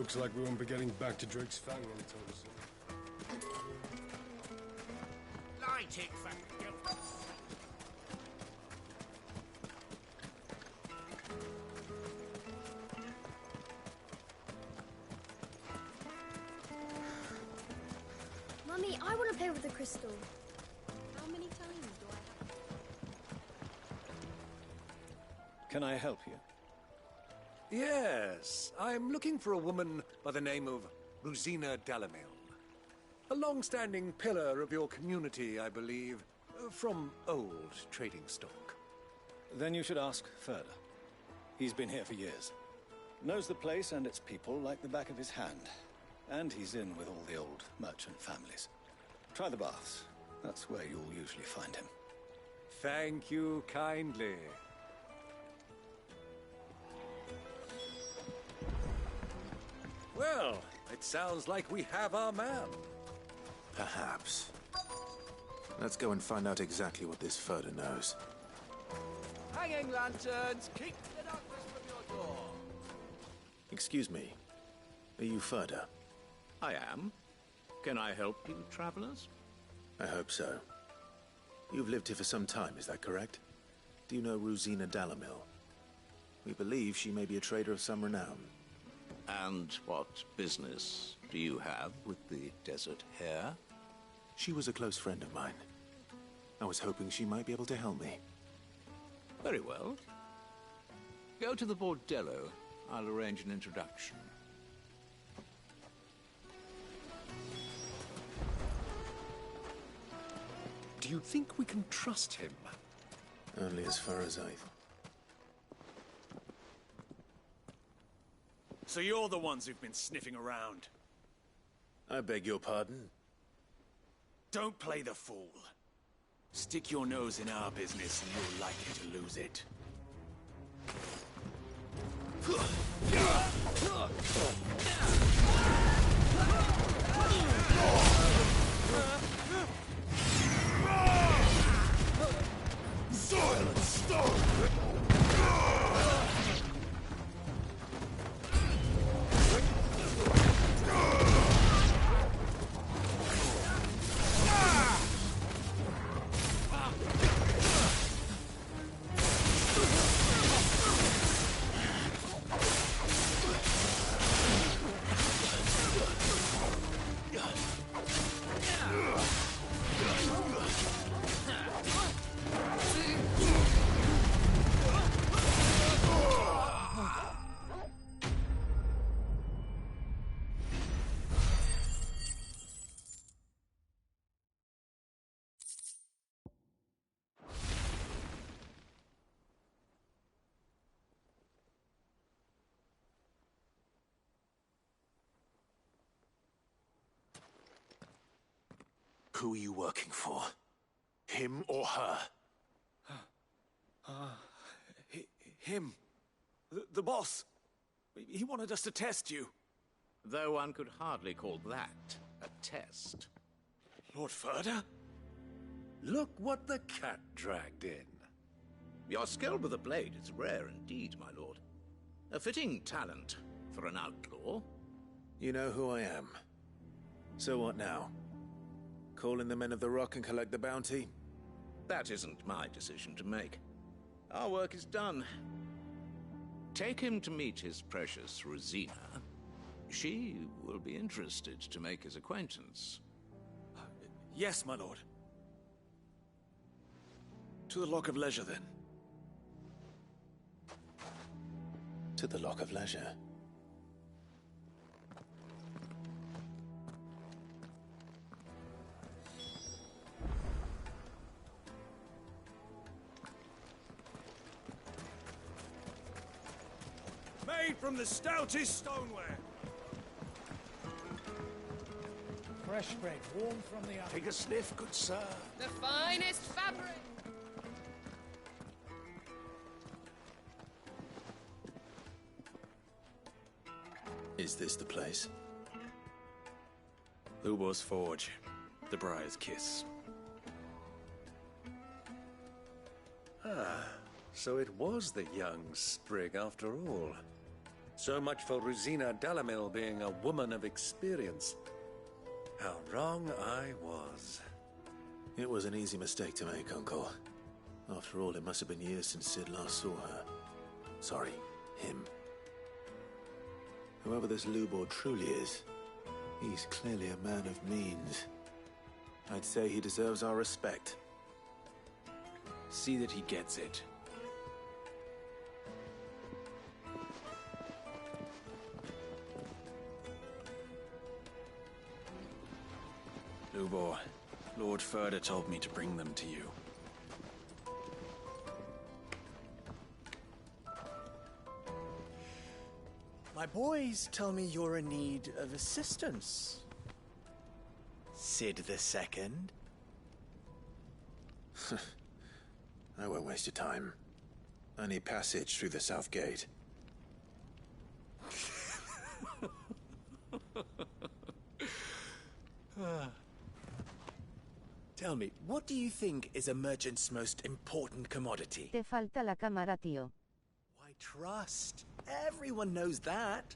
Looks like we won't be getting back to Drake's Fang anytime soon. Light it, fucking. Mummy, I want to play with the crystal. How many times do I have? Can I help you? Yes, I'm looking for a woman by the name of Rosina Dalamil. A long-standing pillar of your community, I believe, from old trading stock. Then you should ask Ferda. He's been here for years. Knows the place and its people like the back of his hand. And he's in with all the old merchant families. Try the baths. That's where you'll usually find him. Thank you kindly. Well, it sounds like we have our man. Perhaps. Let's go and find out exactly what this Ferda knows. Hanging lanterns, keep the darkness from your door. Excuse me. Are you Ferda? I am. Can I help you, travelers? I hope so. You've lived here for some time, is that correct? Do you know Rosina Dalamil? We believe she may be a trader of some renown. And what business do you have with the desert hare? She was a close friend of mine. I was hoping she might be able to help me. Very well. Go to the bordello. I'll arrange an introduction. Do you think we can trust him? Only as far as So you're the ones who've been sniffing around. I beg your pardon? Don't play the fool. Stick your nose in our business and you're likely to lose it. Silence, stone! Who are you working for? Him or her? Him. The boss. He wanted us to test you. Though one could hardly call that a test. Lord Ferda? Look what the cat dragged in. Your skill with the blade is rare indeed, my lord. A fitting talent for an outlaw. You know who I am. So what now? Call in the Men of the Rock and collect the bounty? That isn't my decision to make. Our work is done. Take him to meet his precious Rosina. She will be interested to make his acquaintance. Yes, my lord. To the Lock of Leisure, then. To the Lock of Leisure. Made from the stoutest stoneware. Fresh bread, warm from the oven. Take a sniff, good sir. The finest fabric. Is this the place? Lubo's Forge. The Briar's Kiss. Ah, so it was the young sprig after all. So much for Rosina Dalamil being a woman of experience. How wrong I was. It was an easy mistake to make, Uncle. After all, it must have been years since Sid last saw her. Sorry, him. Whoever this Lubor truly is, he's clearly a man of means. I'd say he deserves our respect. See that he gets it. Lubor, Lord Furder told me to bring them to you. My boys tell me you're in need of assistance. Sid the Second? I won't waste your time. I need passage through the south gate. Tell me, what do you think is a merchant's most important commodity? Te falta la cámara, tío. Why, trust. Everyone knows that.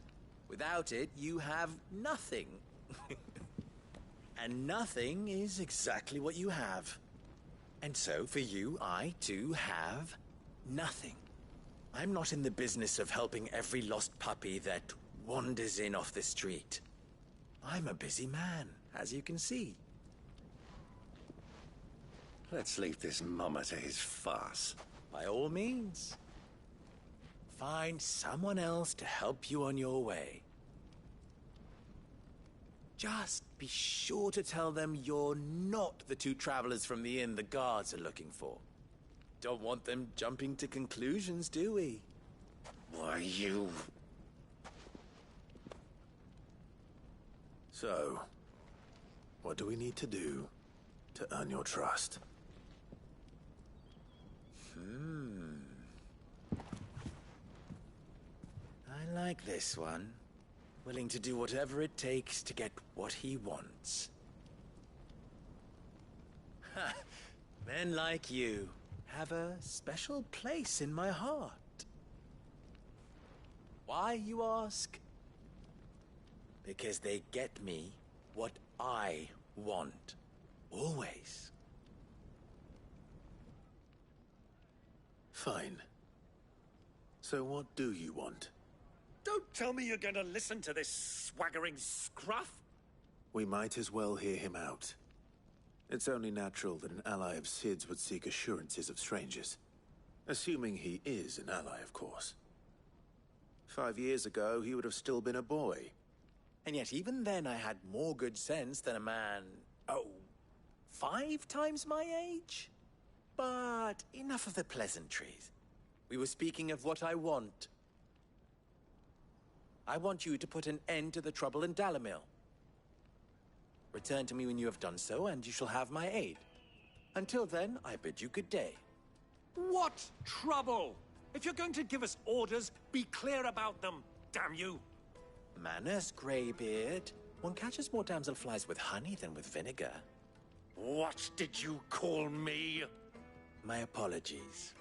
Without it, you have nothing. And nothing is exactly what you have. And so, for you, I, too, have nothing. I'm not in the business of helping every lost puppy that wanders in off the street. I'm a busy man, as you can see. Let's leave this mummer to his farce. By all means. Find someone else to help you on your way. Just be sure to tell them you're not the two travelers from the inn the guards are looking for. Don't want them jumping to conclusions, do we? Why, you... So, what do we need to do to earn your trust? I like this one. Willing to do whatever it takes to get what he wants. Ha! Men like you have a special place in my heart. Why, you ask? Because they get me what I want. Always. Fine. So what do you want? Don't tell me you're going to listen to this swaggering scruff! We might as well hear him out. It's only natural that an ally of Sid's would seek assurances of strangers. Assuming he is an ally, of course. 5 years ago, he would have still been a boy. And yet even then I had more good sense than a man, 5 times my age? But enough of the pleasantries. We were speaking of what I want. I want you to put an end to the trouble in Dalamil. Return to me when you have done so, and you shall have my aid. Until then, I bid you good day. What trouble? If you're going to give us orders, be clear about them, damn you! Manners, Greybeard. One catches more damselflies with honey than with vinegar. What did you call me? My apologies.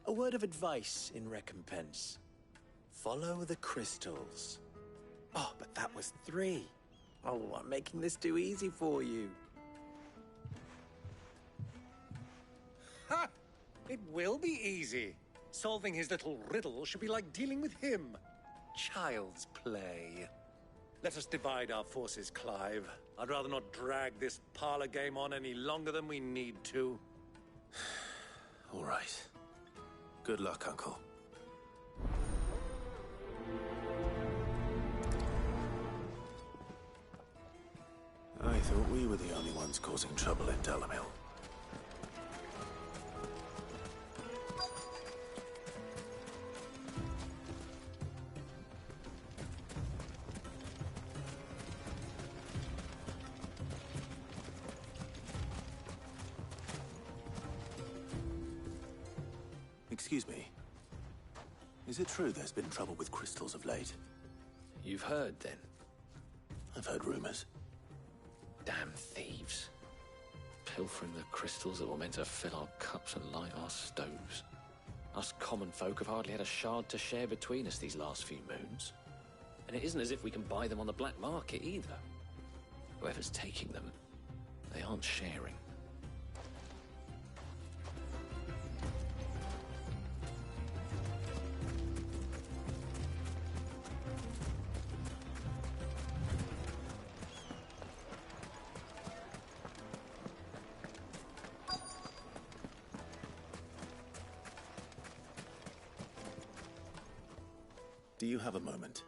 A word of advice in recompense. Follow the crystals. Oh, but that was 3. Oh, I'm making this too easy for you. Ha! It will be easy. Solving his little riddle should be like dealing with him. Child's play. Let us divide our forces, Clive. I'd rather not drag this parlor game on any longer than we need to. All right. Good luck, Uncle. I thought we were the only ones causing trouble in Dalamil. Excuse me. Is it true there's been trouble with crystals of late? You've heard, then? I've heard rumors. Damn thieves. Pilfering the crystals that were meant to fill our cups and light our stoves. Us common folk have hardly had a shard to share between us these last few moons. And it isn't as if we can buy them on the black market either. Whoever's taking them, they aren't sharing. Do you have a moment?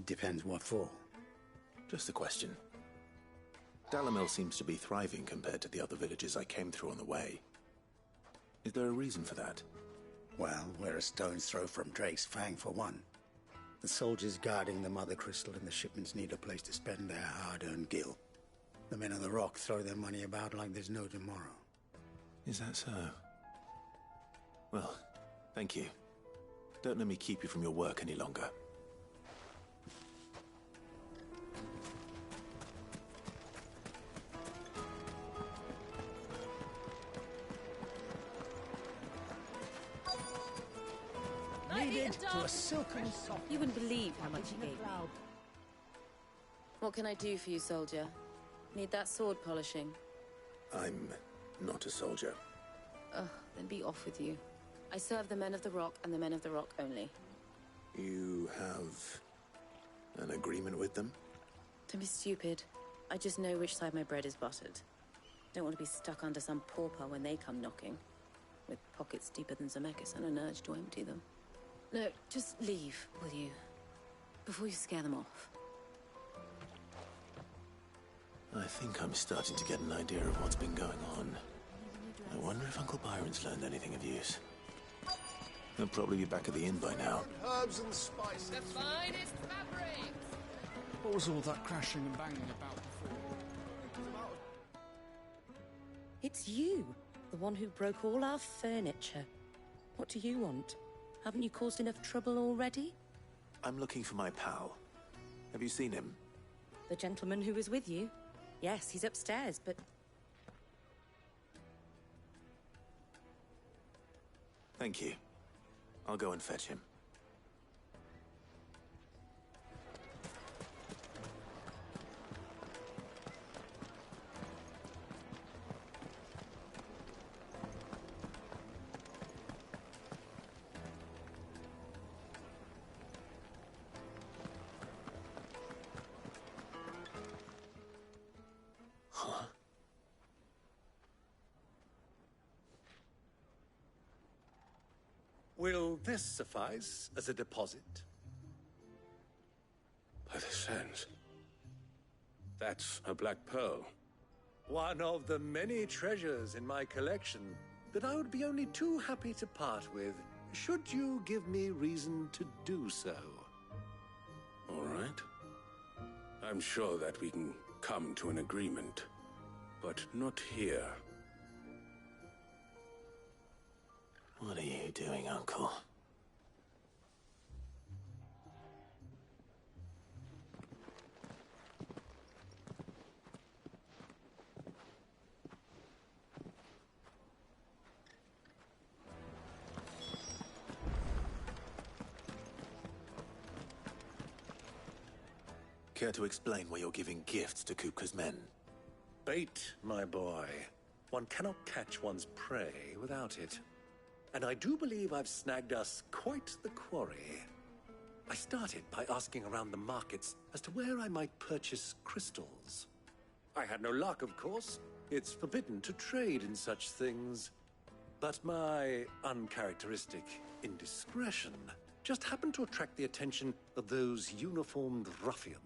Depends what for. Just a question. Dalamel seems to be thriving compared to the other villages I came through on the way. Is there a reason for that? Well, we're a stone's throw from Drake's Fang, for one. The soldiers guarding the Mother Crystal and the shipments need a place to spend their hard-earned gil. The men of the Rock throw their money about like there's no tomorrow. Is that so? Well, thank you. Don't let me keep you from your work any longer. Needed to a silken soft. You wouldn't believe how much you gave me. What can I do for you, soldier? Need that sword polishing? I'm not a soldier. Ugh, then be off with you. I serve the men of the Rock and the men of the Rock only. You have an agreement with them? Don't be stupid. I just know which side my bread is buttered. Don't want to be stuck under some pauper when they come knocking. With pockets deeper than Zemeckis and an urge to empty them. No, just leave, will you? Before you scare them off. I think I'm starting to get an idea of what's been going on. I wonder if Uncle Byron's learned anything of use. He'll probably be back at the inn by now. Herbs and spices. The finest fabrics. What was all that crashing and banging about before? It's you, the one who broke all our furniture. What do you want? Haven't you caused enough trouble already? I'm looking for my pal. Have you seen him? The gentleman who was with you? Yes, he's upstairs, but... Thank you. I'll go and fetch him. Huh? Will this suffice as a deposit? By the sands. That's a black pearl. One of the many treasures in my collection that I would be only too happy to part with, should you give me reason to do so. All right. I'm sure that we can come to an agreement, but not here. What are you doing, Uncle? Care to explain why you're giving gifts to Kupka's men? Bait, my boy. One cannot catch one's prey without it. And I do believe I've snagged us quite the quarry. I started by asking around the markets as to where I might purchase crystals. I had no luck, of course. It's forbidden to trade in such things. But my uncharacteristic indiscretion just happened to attract the attention of those uniformed ruffians.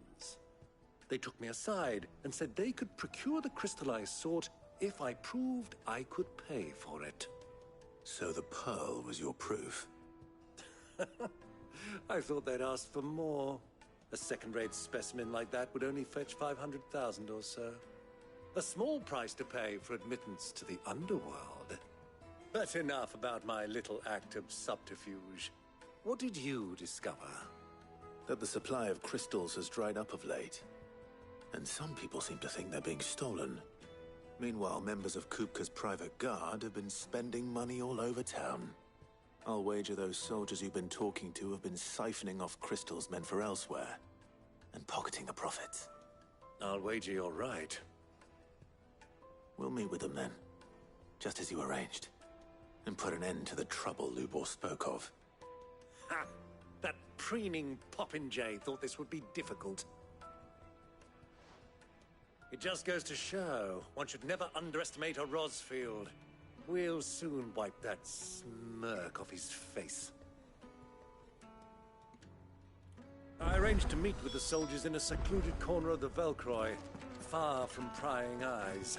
They took me aside and said they could procure the crystal I sought if I proved I could pay for it. So the pearl was your proof? I thought they'd ask for more. A second-rate specimen like that would only fetch 500,000 or so. A small price to pay for admittance to the underworld. But enough about my little act of subterfuge. What did you discover? That the supply of crystals has dried up of late. And some people seem to think they're being stolen. Meanwhile, members of Kupka's private guard have been spending money all over town. I'll wager those soldiers you've been talking to have been siphoning off crystals meant for elsewhere, and pocketing the profits. I'll wager you're right. We'll meet with them then, just as you arranged, and put an end to the trouble Lubor spoke of. Ha! That preening popinjay thought this would be difficult. It just goes to show, one should never underestimate a Rosfield. We'll soon wipe that smirk off his face. I arranged to meet with the soldiers in a secluded corner of the Velcroy, far from prying eyes.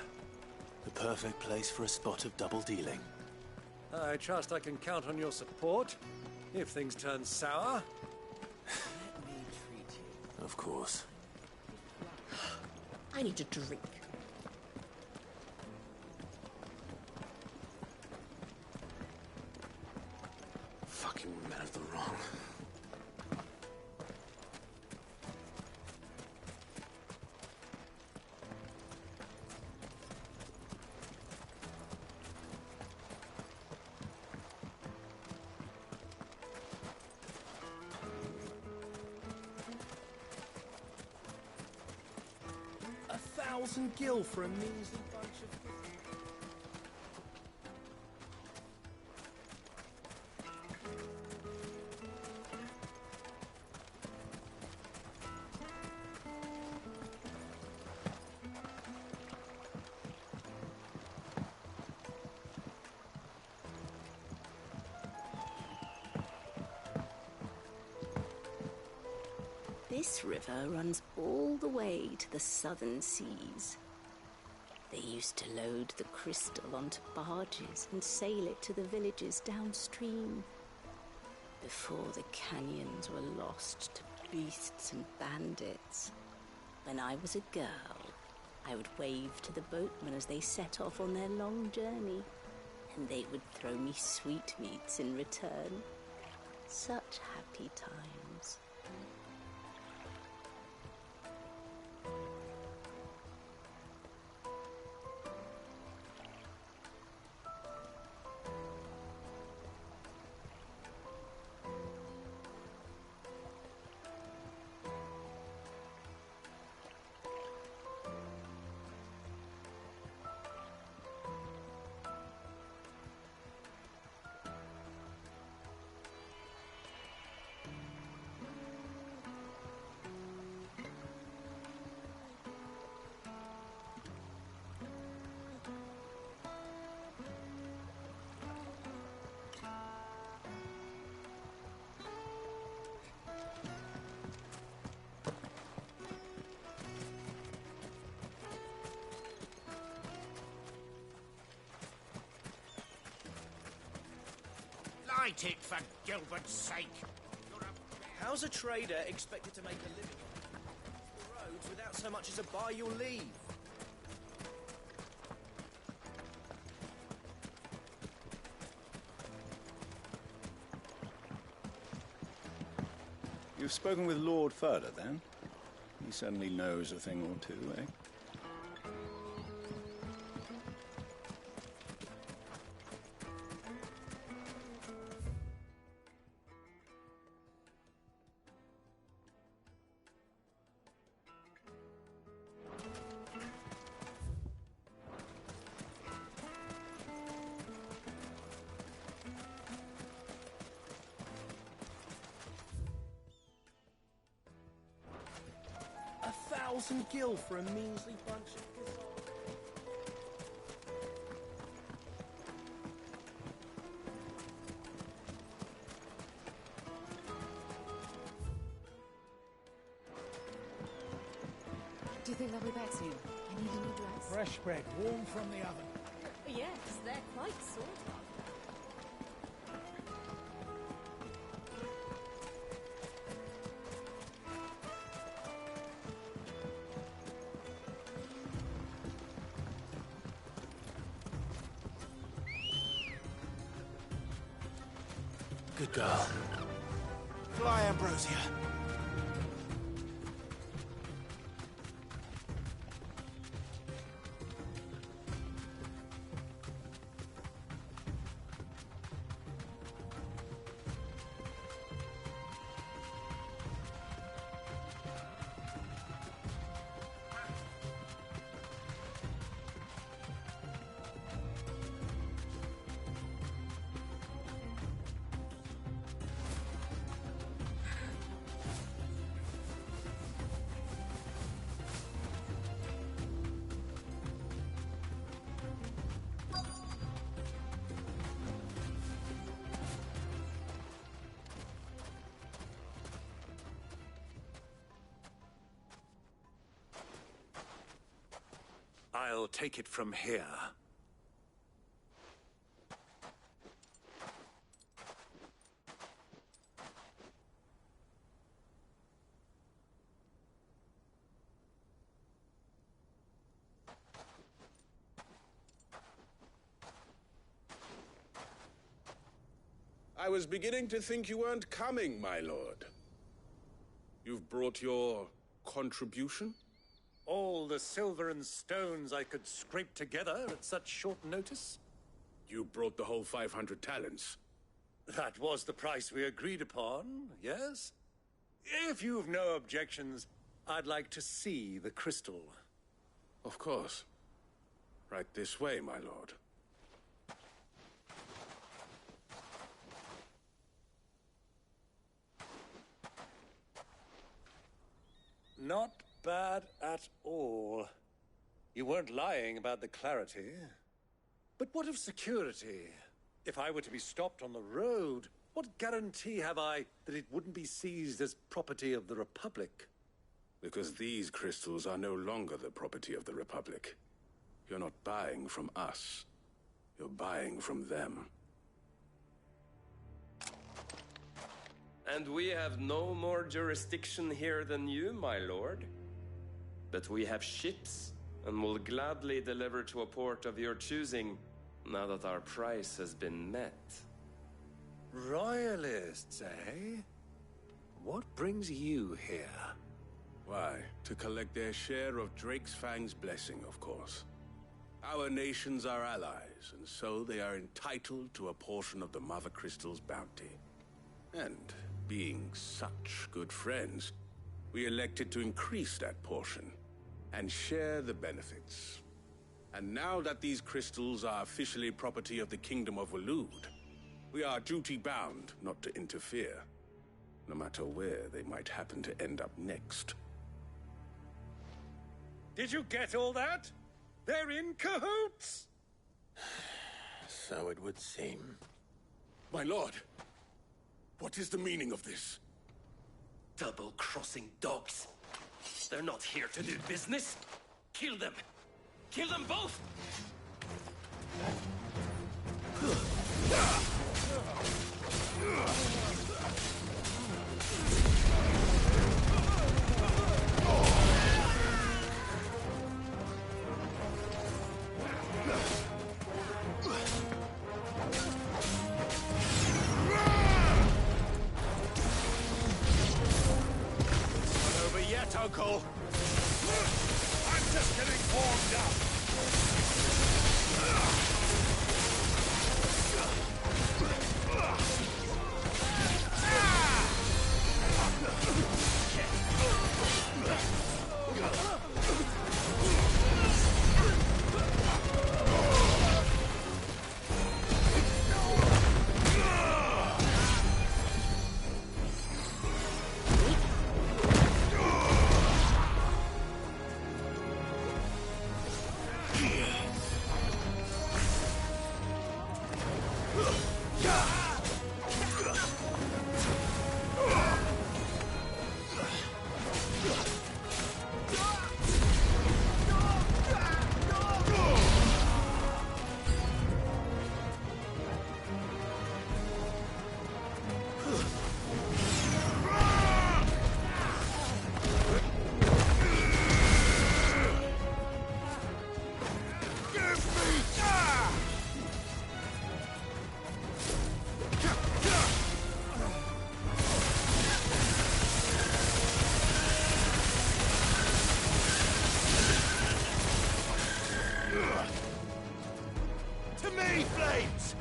The perfect place for a spot of double dealing. I trust I can count on your support, if things turn sour. Let me treat you. Of course. I need a drink. Fucking men of the wrong. $1,000 for a measly bunch of... This river runs all the way to the southern seas. They used to load the crystal onto barges and sail it to the villages downstream, before the canyons were lost to beasts and bandits. When I was a girl, I would wave to the boatmen as they set off on their long journey, and they would throw me sweetmeats in return. Such happy times. Light it, for Gilbert's sake! How's a trader expected to make a living on the roads without so much as a buy your leave? You've spoken with Lord Furder, then? He certainly knows a thing or two, eh? $1,000 for a measly bunch of gazelle. Do you think they'll be back soon? I need a new dress. Fresh bread, warm from the oven. Yes, they're quite sought after. Good girl. Fly, Ambrosia. I'll take it from here. I was beginning to think you weren't coming, my lord. You've brought your contribution? All the silver and stones I could scrape together at such short notice? You brought the whole 500 talents. That was the price we agreed upon, yes? If you've no objections, I'd like to see the crystal. Of course. Right this way, my lord. Not bad at all. You weren't lying about the clarity. But what of security? If I were to be stopped on the road, what guarantee have I that it wouldn't be seized as property of the Republic? Because these crystals are no longer the property of the Republic. You're not buying from us. You're buying from them. And we have no more jurisdiction here than you, my lord. But we have ships, and will gladly deliver to a port of your choosing, now that our price has been met. Royalists, eh? What brings you here? Why, to collect their share of Drake's Fang's blessing, of course. Our nations are allies, and so they are entitled to a portion of the Mother Crystal's bounty. And being such good friends, we elected to increase that portion and share the benefits. And now that these crystals are officially property of the Kingdom of Waloed, we are duty-bound not to interfere, no matter where they might happen to end up next. Did you get all that? They're in cahoots! So it would seem. My lord, what is the meaning of this? Double-crossing dogs. They're not here to do business. Kill them! Kill them both! Not over yet, Uncle! I'm just getting warmed up! To me, Flames!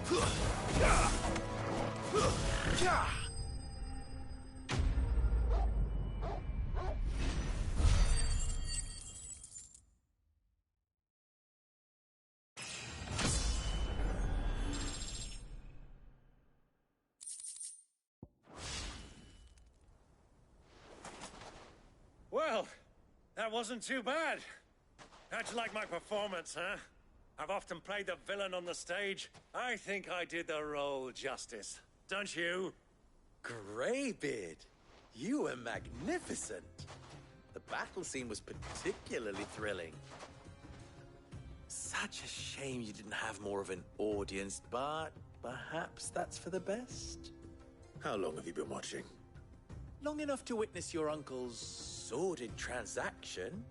Well, that wasn't too bad. How'd you like my performance, huh? I've often played the villain on the stage. I think I did the role justice. Don't you? Greybeard, you were magnificent. The battle scene was particularly thrilling. such a shame you didn't have more of an audience, but perhaps that's for the best. How long have you been watching? Long enough to witness your uncle's sordid transaction.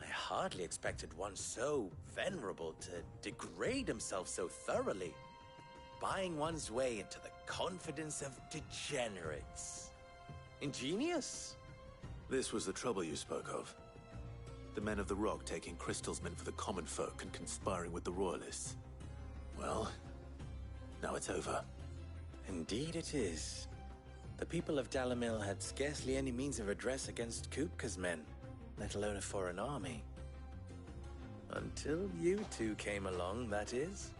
I hardly expected one so venerable to degrade himself so thoroughly, buying one's way into the confidence of degenerates. Ingenious. This was the trouble you spoke of. The men of the Rock taking crystals meant for the common folk and conspiring with the Royalists. Well, now it's over. Indeed it is. The people of Dalamil had scarcely any means of redress against Kupka's men, let alone a foreign army. Until you two came along, that is.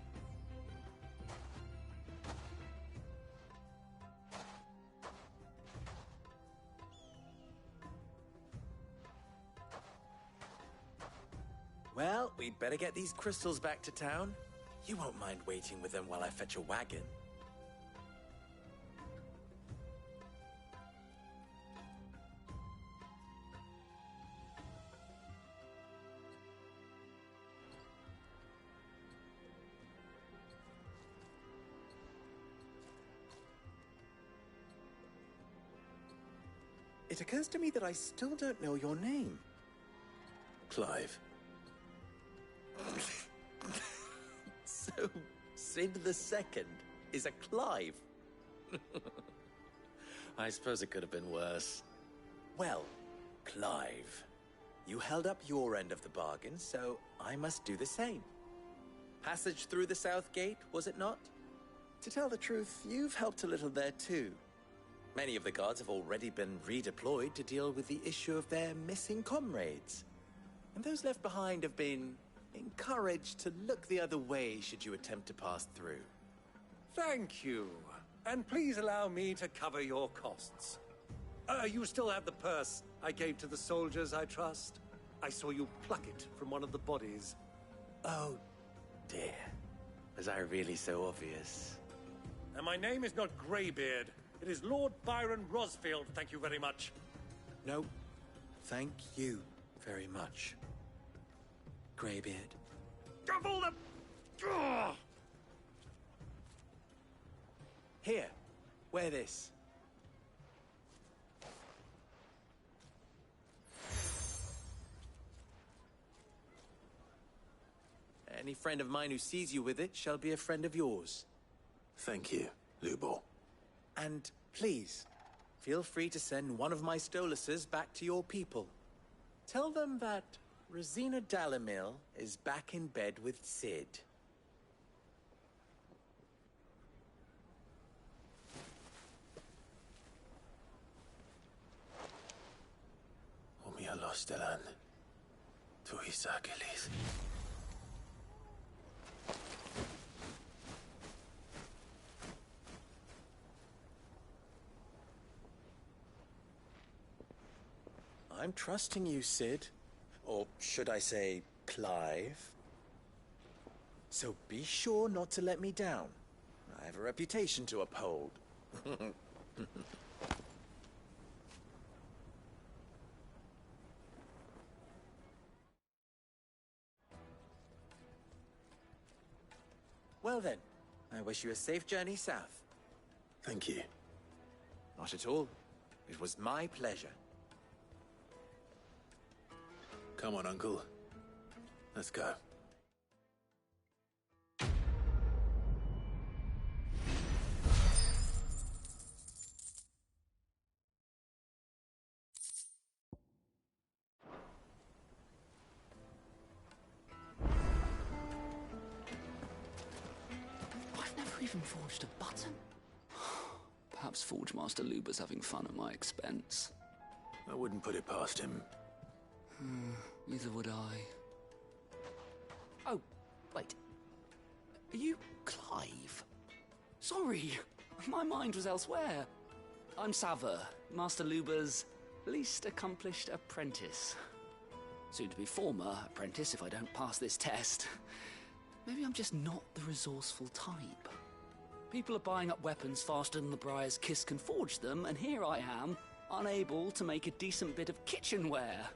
Well, we'd better get these crystals back to town. You won't mind waiting with them while I fetch a wagon. It occurs to me that I still don't know your name. Clive. So, Sid the Second is a Clive? I suppose it could have been worse. Well, Clive, you held up your end of the bargain, so I must do the same. Passage through the South Gate, was it not? To tell the truth, you've helped a little there too. Many of the guards have already been redeployed to deal with the issue of their missing comrades. And those left behind have been encouraged to look the other way should you attempt to pass through. Thank you. And please allow me to cover your costs. You still have the purse I gave to the soldiers, I trust? I saw you pluck it from one of the bodies. Oh, dear. Was I really so obvious? And my name is not Greybeard. It is Lord Byron Rosfield, thank you very much. No, thank you very much, Greybeard. Double the... Ugh! Here, wear this. Any friend of mine who sees you with it shall be a friend of yours. Thank you, Lubor. And please, feel free to send one of my Stoluses back to your people. Tell them that Rosina Dalamil is back in bed with Sid. Umia los delan. Tu isakelis. I'm trusting you, Sid. Or should I say, Clive? So be sure not to let me down. I have a reputation to uphold. Well then, I wish you a safe journey south. Thank you. Not at all. It was my pleasure. Come on, Uncle. Let's go. I've never even forged a button. Perhaps Forge Master Luber's having fun at my expense. I wouldn't put it past him. Neither would I. Oh, wait. Are you Clive? Sorry, my mind was elsewhere. I'm Sava, Master Luber's least accomplished apprentice. Soon to be former apprentice if I don't pass this test. Maybe I'm just not the resourceful type. People are buying up weapons faster than the Briar's Kiss can forge them, and here I am, unable to make a decent bit of kitchenware.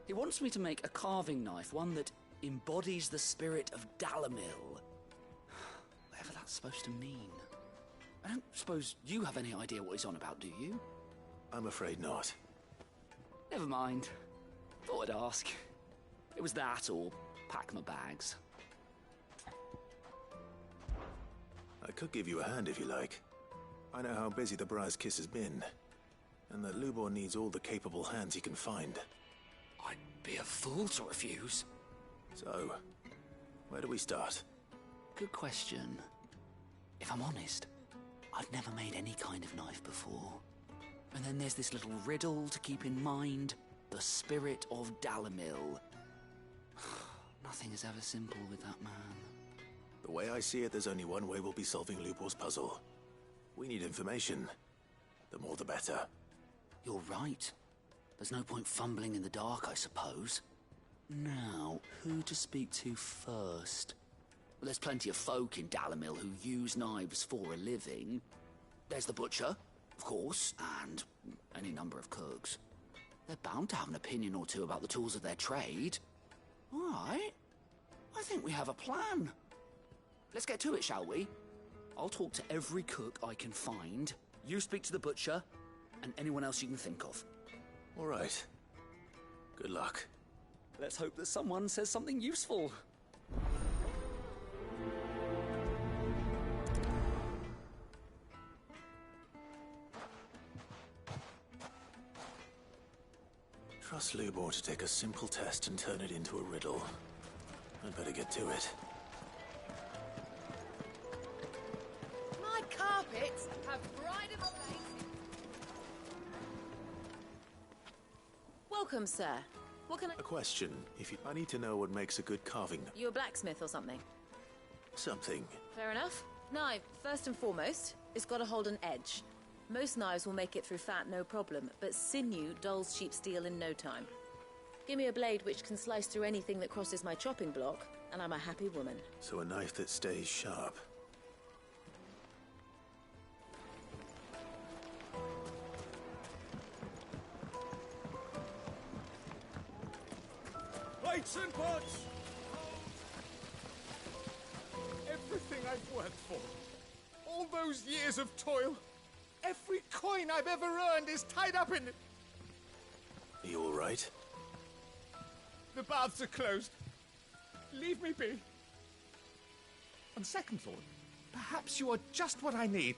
He wants me to make a carving knife, one that embodies the spirit of Dalamil. Whatever that's supposed to mean. I don't suppose you have any idea what he's on about, do you? I'm afraid not. Never mind. Thought I'd ask. It was that or pack my bags. I could give you a hand if you like. I know how busy the Briar's Kiss has been, and that Lubor needs all the capable hands he can find. I'd be a fool to refuse. So, where do we start? Good question. If I'm honest, I've never made any kind of knife before. And then there's this little riddle to keep in mind. The spirit of Dalamil. Nothing is ever simple with that man. The way I see it, there's only one way we'll be solving Lubor's puzzle. We need information. The more the better. You're right. There's no point fumbling in the dark, I suppose. Now, who to speak to first? Well, there's plenty of folk in Dalamil who use knives for a living. There's the butcher, of course, and any number of cooks. They're bound to have an opinion or two about the tools of their trade. All right. I think we have a plan. Let's get to it, shall we? I'll talk to every cook I can find. You speak to the butcher, and anyone else you can think of. All right. Good luck. Let's hope that someone says something useful. Trust Lubor to take a simple test and turn it into a riddle. I'd better get to it. My carpets have bride of place. Welcome, sir. What can I... A question. I need to know what makes a good carving... You a blacksmith or something? Something. Fair enough. Knife, first and foremost, it's got to hold an edge. Most knives will make it through fat, no problem, but sinew dulls cheap steel in no time. Give me a blade which can slice through anything that crosses my chopping block, and I'm a happy woman. So a knife that stays sharp. Plates and pots! Everything I've worked for. All those years of toil. Every coin I've ever earned is tied up in it. Are you all right? The baths are closed. Leave me be. On second thought, perhaps you are just what I need.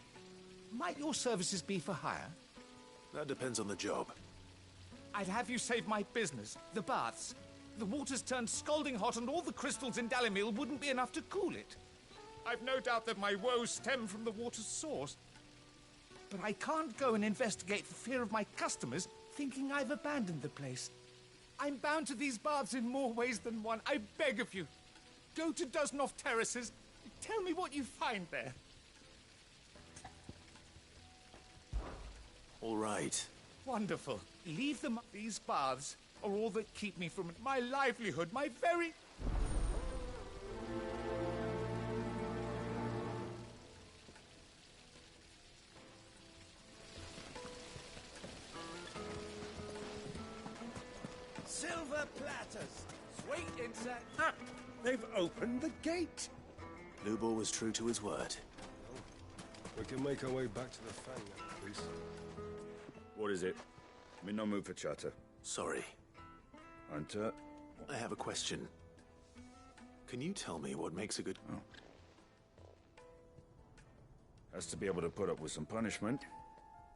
Might your services be for hire? That depends on the job. I'd have you save my business, the baths. The water's turned scalding hot and all the crystals in Dalamil wouldn't be enough to cool it. I've no doubt that my woes stem from the water's source. But I can't go and investigate for fear of my customers thinking I've abandoned the place. I'm bound to these baths in more ways than one. I beg of you. Go to Dusnoff Terraces. Tell me what you find there. All right. Wonderful. Leave them. These baths are all that keep me from my livelihood, my very... Silver platters. Sweet insect. Ah, they've opened the gate. Lubor was true to his word. We can make our way back to the Fang now, please. What is it? I'm in no mood for chatter. Sorry. Hunter? I have a question. Can you tell me what makes a good... Oh. Has to be able to put up with some punishment.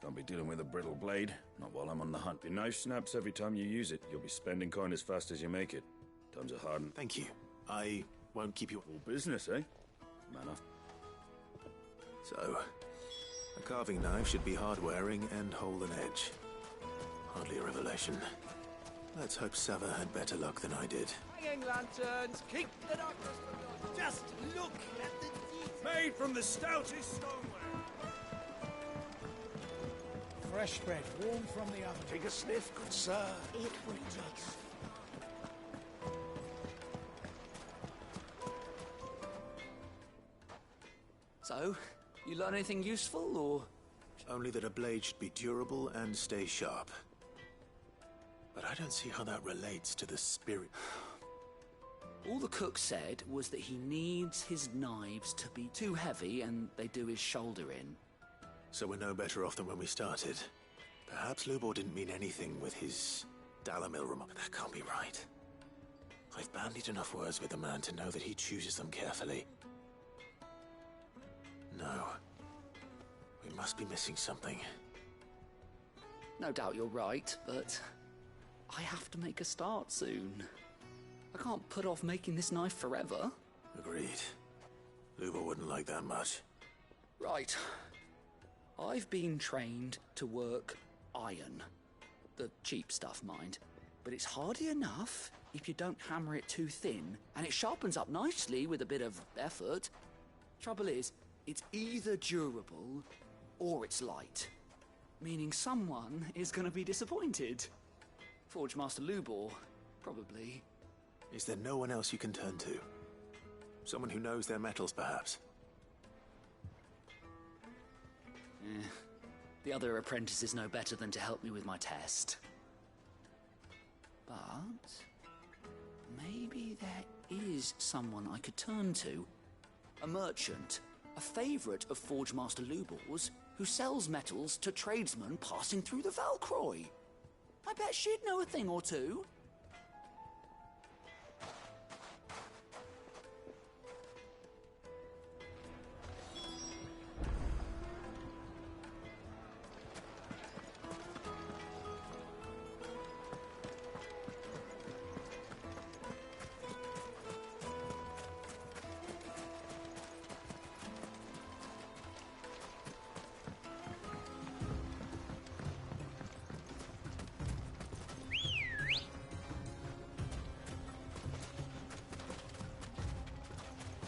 Don't be dealing with a brittle blade, not while I'm on the hunt. Your knife snaps every time you use it. You'll be spending coin as fast as you make it. Times are hard and... Thank you. I won't keep you... All business, eh? Manner. So, a carving knife should be hard-wearing and hold an edge. Hardly a revelation. Let's hope Sava had better luck than I did. Hanging lanterns, keep the darkness from your... Just look at the detail. Made from the stoutest stoneware. Fresh bread, warm from the oven. Take a sniff, good sir. It will taste. So, you learn anything useful, or...? Only that a blade should be durable and stay sharp. But I don't see how that relates to the spirit. All the cook said was that he needs his knives to be too heavy and they do his shoulder in. So we're no better off than when we started. Perhaps Lubor didn't mean anything with his Dalamil remark. That can't be right. I've bandied enough words with the man to know that he chooses them carefully. No. We must be missing something. No doubt you're right, but I have to make a start soon. I can't put off making this knife forever. Agreed. Lubor wouldn't like that much. Right. I've been trained to work iron. The cheap stuff, mind. But it's hardy enough if you don't hammer it too thin, and it sharpens up nicely with a bit of effort. Trouble is, it's either durable or it's light. Meaning someone is going to be disappointed. Forge Master Lubor, probably. Is there no one else you can turn to? Someone who knows their metals, perhaps? The other apprentices know better than to help me with my test. But maybe there is someone I could turn to. A merchant, a favourite of Forge Master Lubor's, who sells metals to tradesmen passing through the Valcroy. I bet she'd know a thing or two.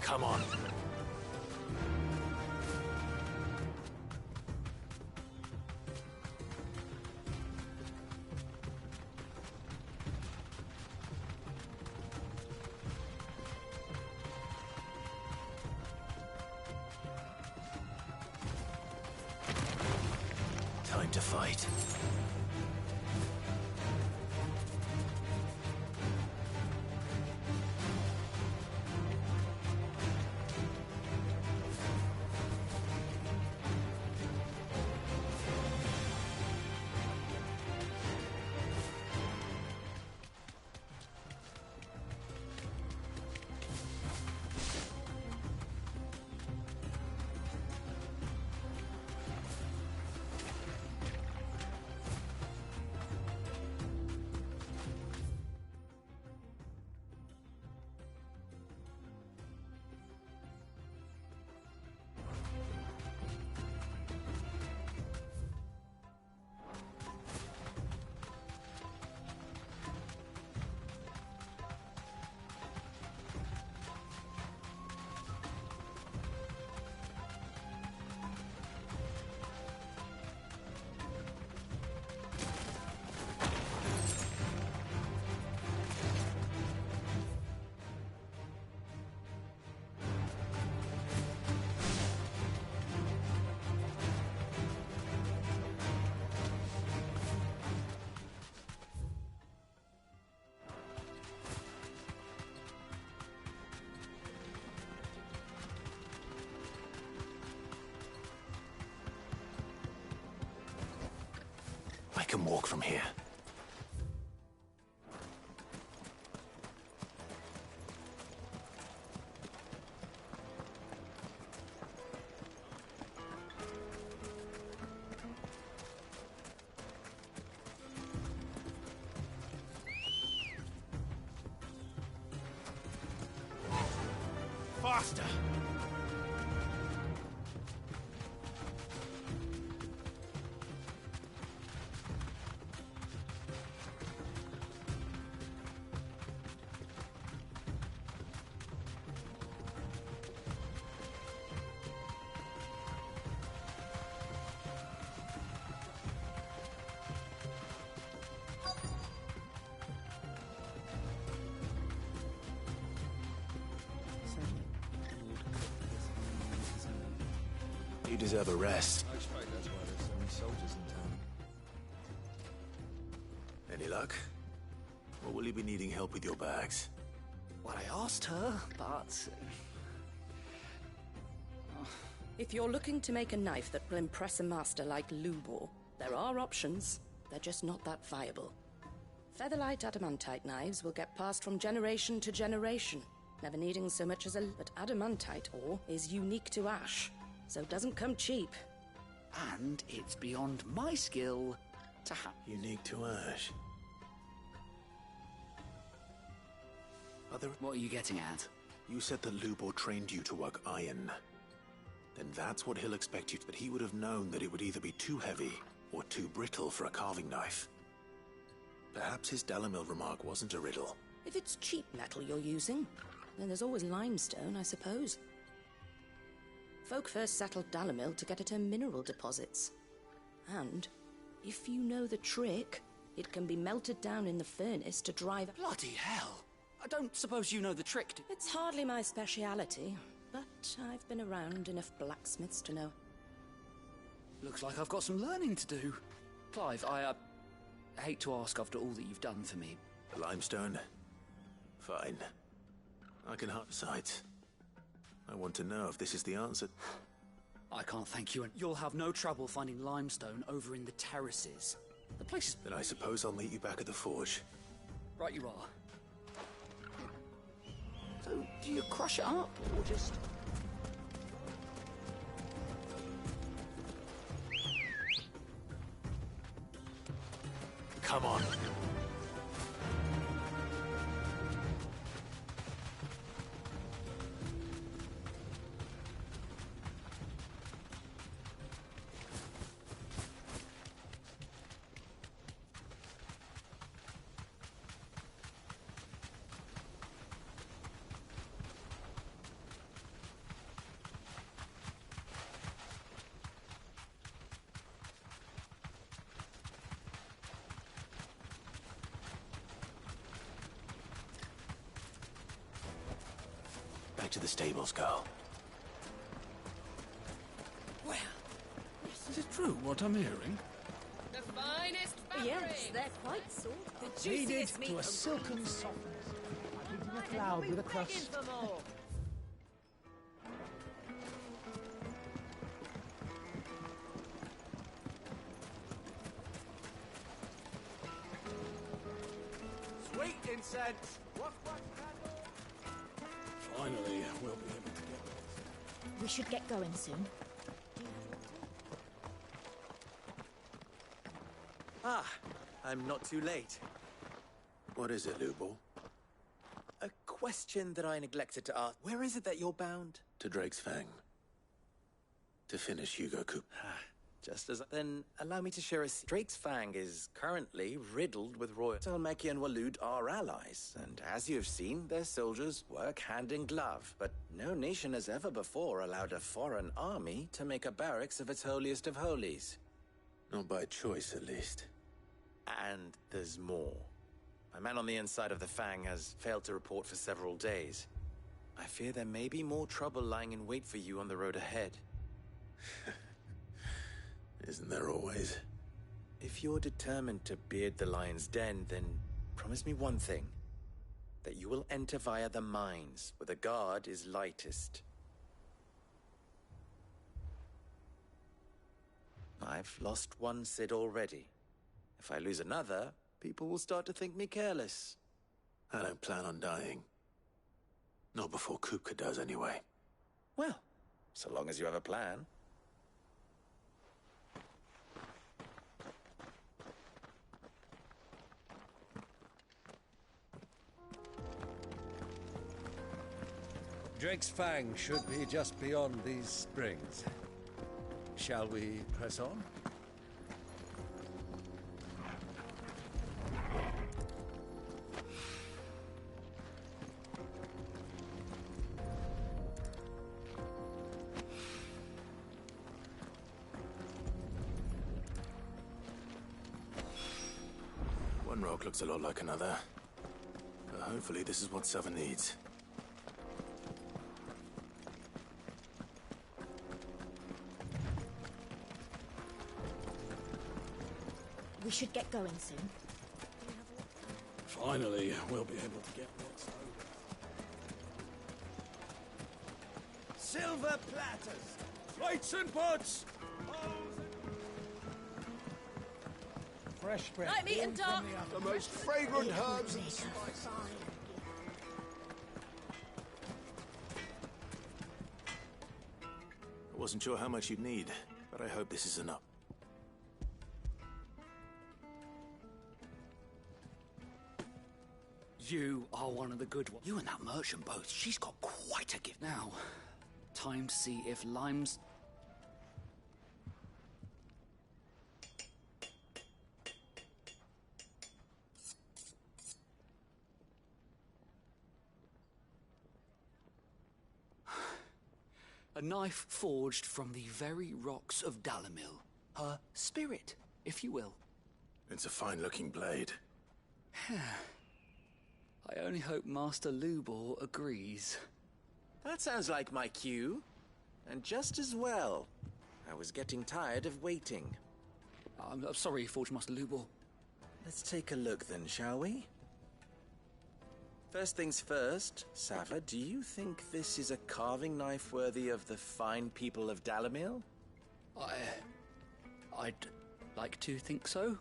Come on. Time to fight. I can walk from here. Faster! You deserve a rest. I expect that's why there's so many soldiers in town. Any luck? Or will you be needing help with your bags? Well, I asked her, but... If you're looking to make a knife that will impress a master like Lubor, there are options. They're just not that viable. Featherlight adamantite knives will get passed from generation to generation, never needing so much as a... But adamantite ore is unique to ash, so it doesn't come cheap. And it's beyond my skill to Unique to ash. What are you getting at? You said that Lubor trained you to work iron. Then that's what he'll expect you to... But he would have known that it would either be too heavy or too brittle for a carving knife. Perhaps his Dalamil remark wasn't a riddle. If it's cheap metal you're using, then there's always limestone, I suppose. Folk first settled Dalamil to get at her mineral deposits. And, if you know the trick, it can be melted down in the furnace to drive... Bloody hell! I don't suppose you know the trick, do... It's hardly my speciality, but I've been around enough blacksmiths to know. Looks like I've got some learning to do. Clive, I hate to ask after all that you've done for me. The limestone? Fine. I can hunt. Besides, I want to know if this is the answer. I can't thank you, and you'll have no trouble finding limestone over in the terraces. The place is... Then I suppose I'll meet you back at the forge. Right you are. So, do you crush it up, or just... Come on. Back to the stables, girl. Well, Is it true what I'm hearing? the finest fabric. Yes, they're quite sort of. The Kneaded juiciest meat to a on silken softness, heating a cloud with a crust. for more. Sweet incense! What's Finally, we'll be able to get... We should get going soon. Ah, I'm not too late. What is it, Lubor? A question that I neglected to ask. Where is it that you're bound? To Drake's Fang. To finish Hugo Coop. Just as... Then allow me to share a... Drake's Fang is currently riddled with royal... Talmeki and Walud are allies, and as you've seen, their soldiers work hand in glove. But no nation has ever before allowed a foreign army to make a barracks of its holiest of holies. Not by choice, at least. And there's more. A man on the inside of the Fang has failed to report for several days. I fear there may be more trouble lying in wait for you on the road ahead. Isn't there always? If you're determined to beard the lion's den, then promise me one thing. That you will enter via the mines, where the guard is lightest. I've lost one Cid already. If I lose another, people will start to think me careless. I don't plan on dying. Not before Kupka does, anyway. Well, so long as you have a plan. Drake's Fang should be just beyond these springs. Shall we press on? One rock looks a lot like another. But hopefully this is what Southern needs. We should get going soon. Finally, we'll be able to get what's over. silver platters. Plates and pots! Fresh bread. Light meat and dark. The most fragrant herbs and spices. I wasn't sure how much you'd need, but I hope this is enough. You are one of the good ones. You and that merchant both. She's got quite a gift. Now, time to see if Lime's... A knife forged from the very rocks of Dalamil. Her spirit, if you will. It's a fine-looking blade. I only hope Master Lubor agrees. That sounds like my cue. And just as well. I was getting tired of waiting. I'm sorry, Forge Master Lubor. Let's take a look then, shall we? First things first, Sava, do you think this is a carving knife worthy of the fine people of Dalamil? I'd like to think so.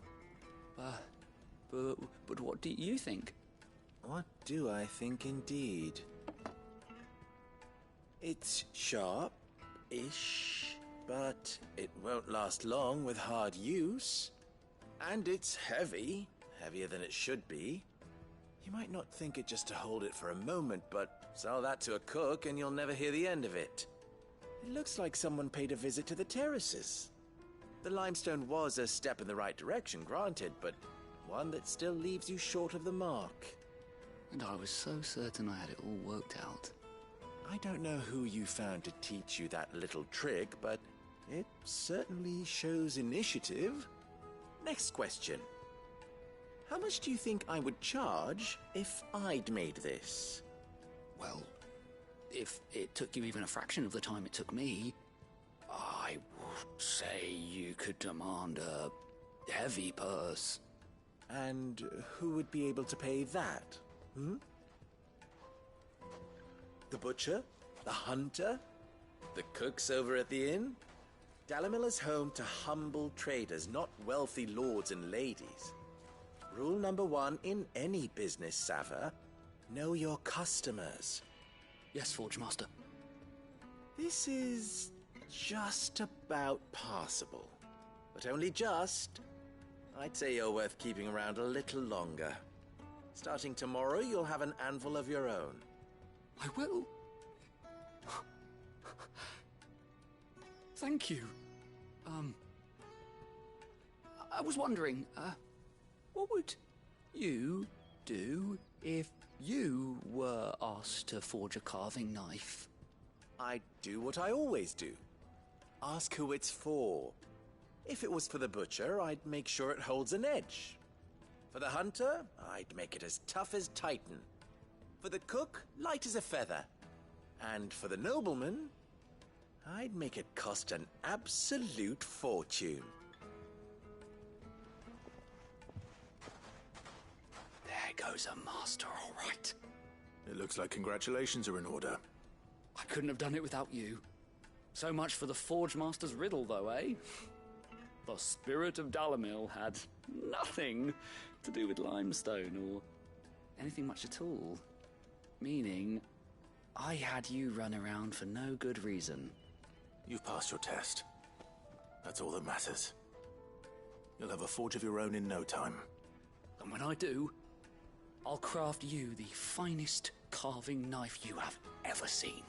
But what do you think? What do I think indeed? It's sharp-ish, but it won't last long with hard use. And it's heavy, heavier than it should be. You might not think it just to hold it for a moment, but sell that to a cook and you'll never hear the end of it. It looks like someone paid a visit to the terraces. The limestone was a step in the right direction, granted, but one that still leaves you short of the mark. And I was so certain I had it all worked out. I don't know who you found to teach you that little trick, but it certainly shows initiative. Next question. How much do you think I would charge if I'd made this? Well, if it took you even a fraction of the time it took me, I would say you could demand a heavy purse. And who would be able to pay that? The butcher? The hunter? The cooks over at the inn? Dalamil is home to humble traders, not wealthy lords and ladies. Rule number 1 in any business, Sava, know your customers. Yes, Forge Master. This is just about passable. But only just. I'd say you're worth keeping around a little longer. Starting tomorrow, you'll have an anvil of your own. I will. Thank you. I was wondering, what would you do if you were asked to forge a carving knife? I'd do what I always do. Ask who it's for. If it was for the butcher, I'd make sure it holds an edge. For the hunter, I'd make it as tough as Titan. For the cook, light as a feather. And for the nobleman, I'd make it cost an absolute fortune. There goes a master, all right. It looks like congratulations are in order. I couldn't have done it without you. So much for the Forge Master's riddle, though, eh? The spirit of Dalamil had nothing to do with limestone or anything much at all. Meaning, I had you run around for no good reason. You've passed your test. That's all that matters. You'll have a forge of your own in no time. And when I do, I'll craft you the finest carving knife you have ever seen.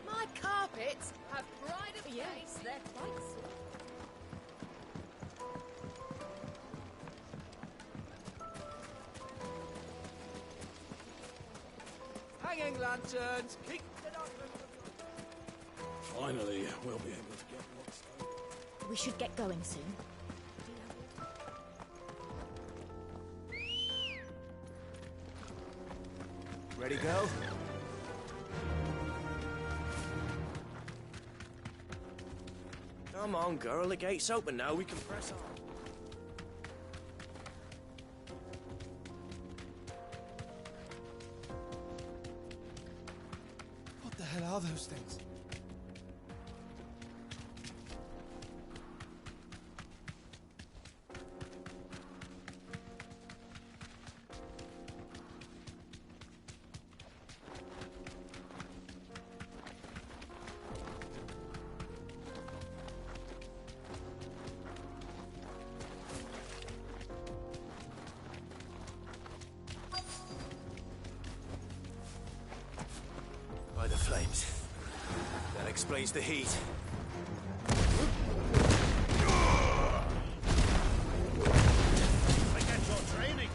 My carpets have pride of place. They're quite soft. Hanging lanterns, keep it up. Finally, we'll be able to get what's done. We should get going soon. Ready, go? Come on, girl. The gate's open now. We can press on. What the hell are those things? By the flames. That explains the heat. I get your training.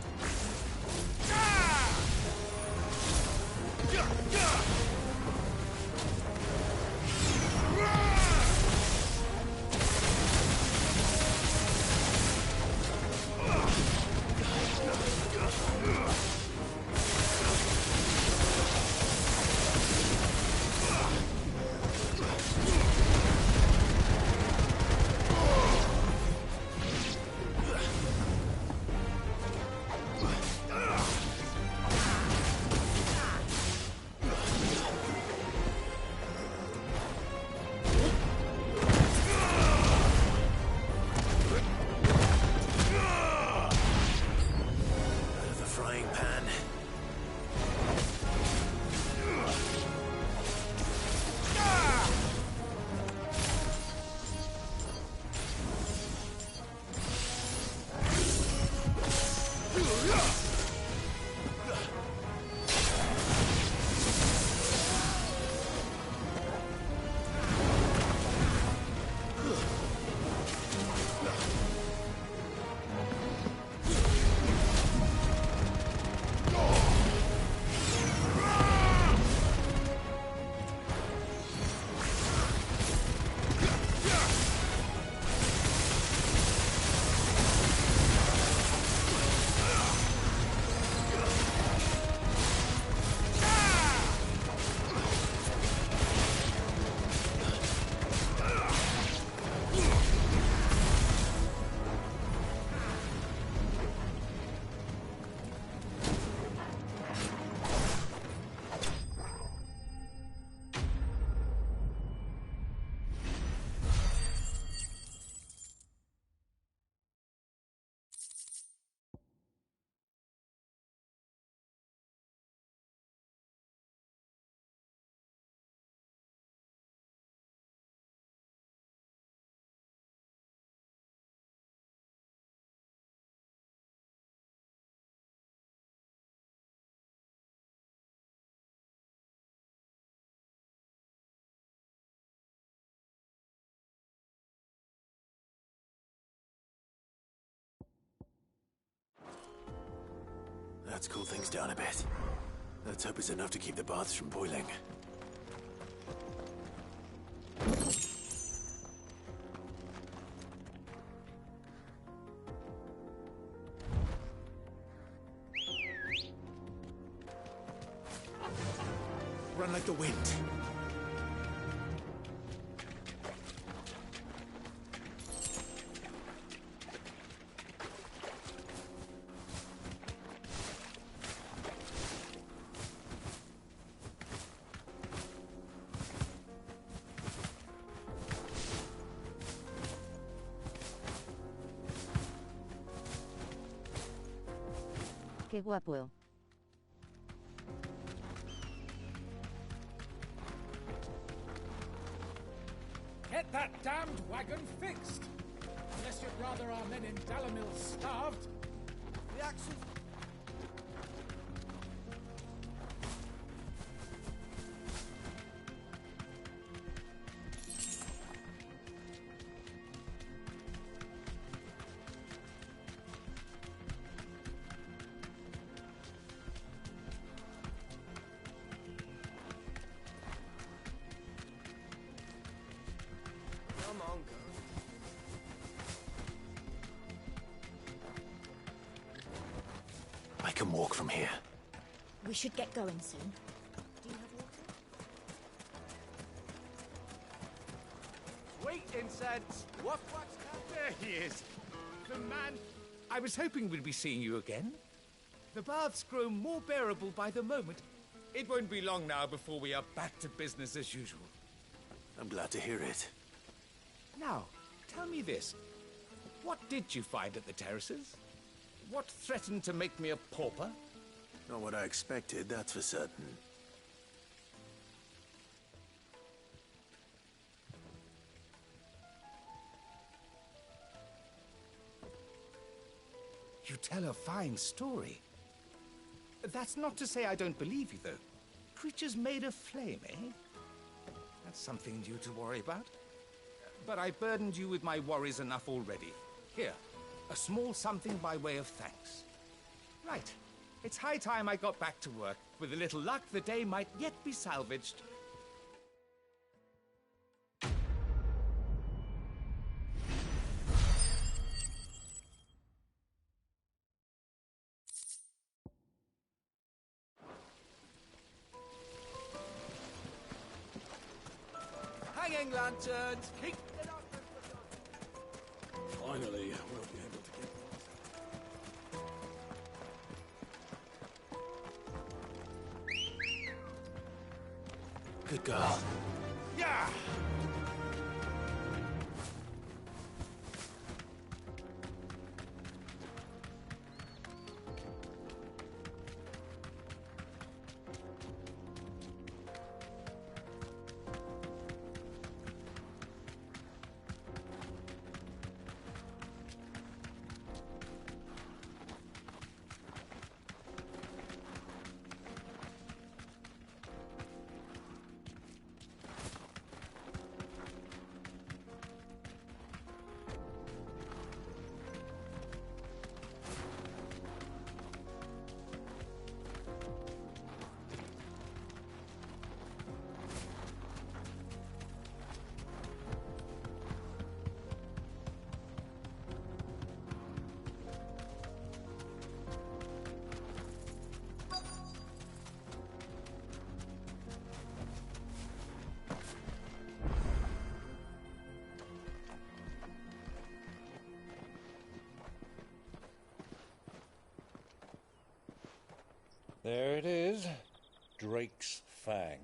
Let's cool things down a bit. Let's hope it's enough to keep the baths from boiling. Run like the wind. Qué guapo. Get that damned wagon fixed! Unless you'd rather our men in Dalamil starved. The axle... Come on, girl. I can walk from here. We should get going soon. Do you have water? Wait, incense! What's there he is! The man... I was hoping we'd be seeing you again. The baths grow more bearable by the moment. It won't be long now before we are back to business as usual. I'm glad to hear it. Now, tell me this. What did you find at the terraces? What threatened to make me a pauper? Not what I expected, that's for certain. You tell a fine story. That's not to say I don't believe you, though. Creatures made of flame, eh? That's something new to worry about. But I burdened you with my worries enough already. Here, a small something by way of thanks. Right. It's high time I got back to work. With a little luck, the day might yet be salvaged. Hanging lanterns! Keep it up! Finally, we'll be able to get... Good girl. Yeah! There it is. Drake's Fang.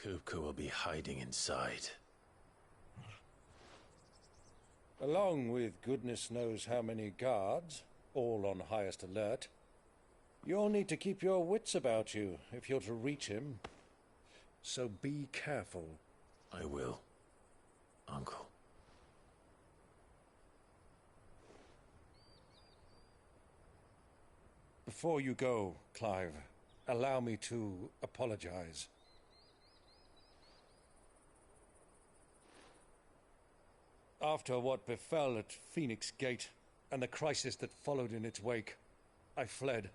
Kupka will be hiding inside. Along with goodness knows how many guards, all on highest alert. You'll need to keep your wits about you if you're to reach him. So be careful. I will, Uncle. Before you go, Clive, allow me to apologize. After what befell at Phoenix Gate and the crisis that followed in its wake, I fled.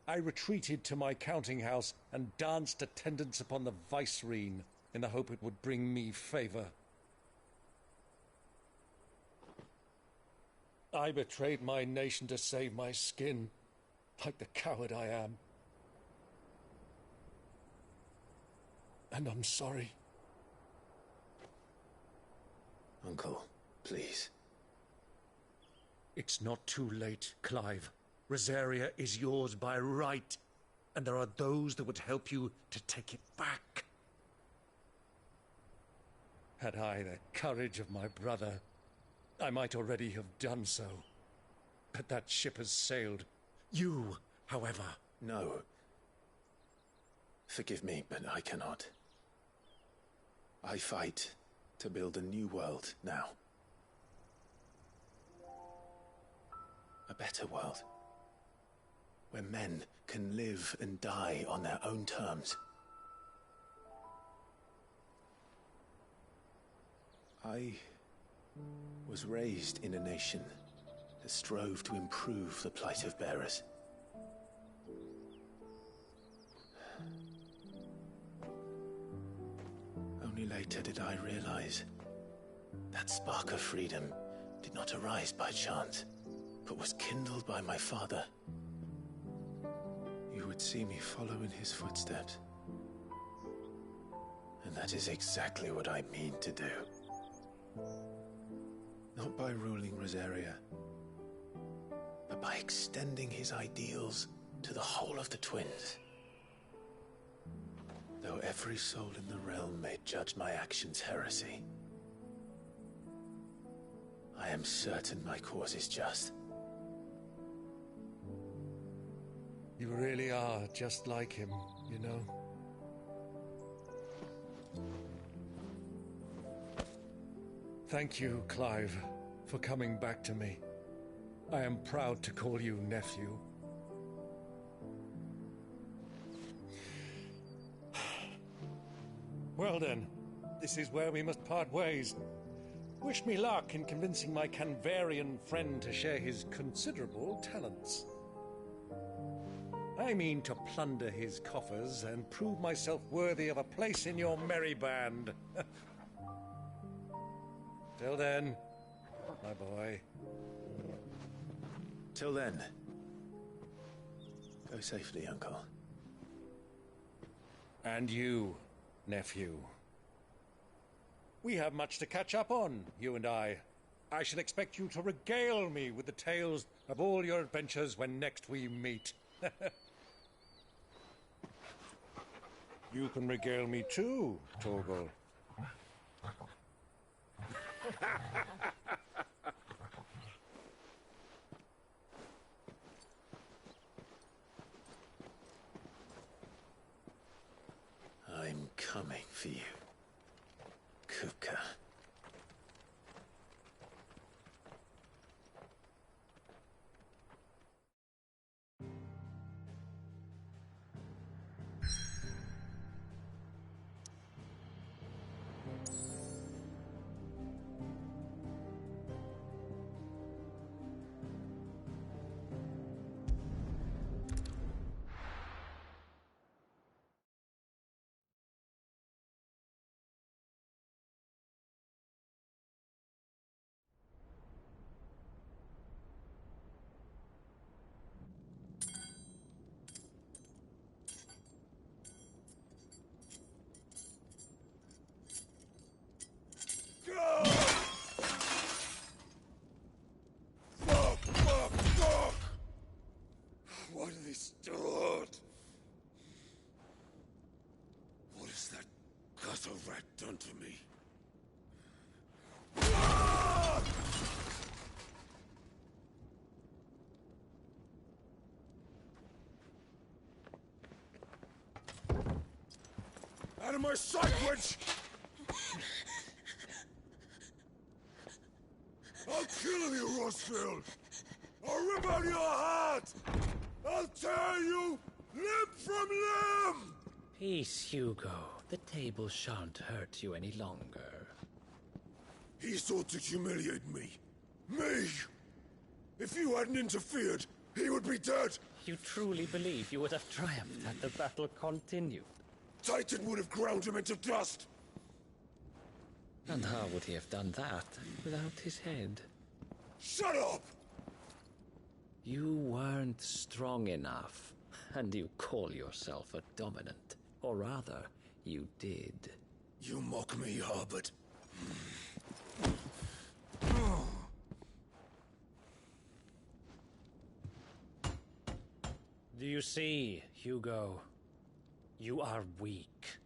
I retreated to my counting house and danced attendance upon the vicereine in the hope it would bring me favor. I betrayed my nation to save my skin, like the coward I am. And I'm sorry. Uncle, please. It's not too late, Clive. Rosaria is yours by right, and there are those that would help you to take it back. Had I the courage of my brother, I might already have done so. But that ship has sailed. You, however... No. Forgive me, but I cannot. I fight to build a new world now. A better world. Where men can live and die on their own terms. I was raised in a nation that strove to improve the plight of bearers. Only later did I realize that spark of freedom did not arise by chance, but was kindled by my father, you would see me follow in his footsteps. And that is exactly what I mean to do. Not by ruling Rosaria, but by extending his ideals to the whole of the twins. Though every soul in the realm may judge my actions heresy, I am certain my cause is just. You really are just like him, you know? Thank you, Clive, for coming back to me. I am proud to call you nephew. Well then, this is where we must part ways. Wish me luck in convincing my Canvarian friend to share his considerable talents. I mean to plunder his coffers and prove myself worthy of a place in your merry band. Till then, my boy. Till then, go safely, Uncle. And you, nephew. We have much to catch up on, you and I. I shall expect you to regale me with the tales of all your adventures when next we meet. You can regale me too, Torgal. I'm coming for you, Kupka. What are they still at? What has that gutter rat done to me? Out of my sight, witch! I'll kill you, Rosfield! I'll rip out your heart! I'll tear you limb from limb! Peace, Hugo. The table shan't hurt you any longer. He sought to humiliate me. Me! If you hadn't interfered, he would be dead! You truly believe you would have triumphed had the battle continued? Titan would have ground him into dust! And how would he have done that without his head? Shut up! You weren't strong enough, and you call yourself a dominant. Or rather, you did. You mock me, Harbert. Do you see, Hugo? You are weak.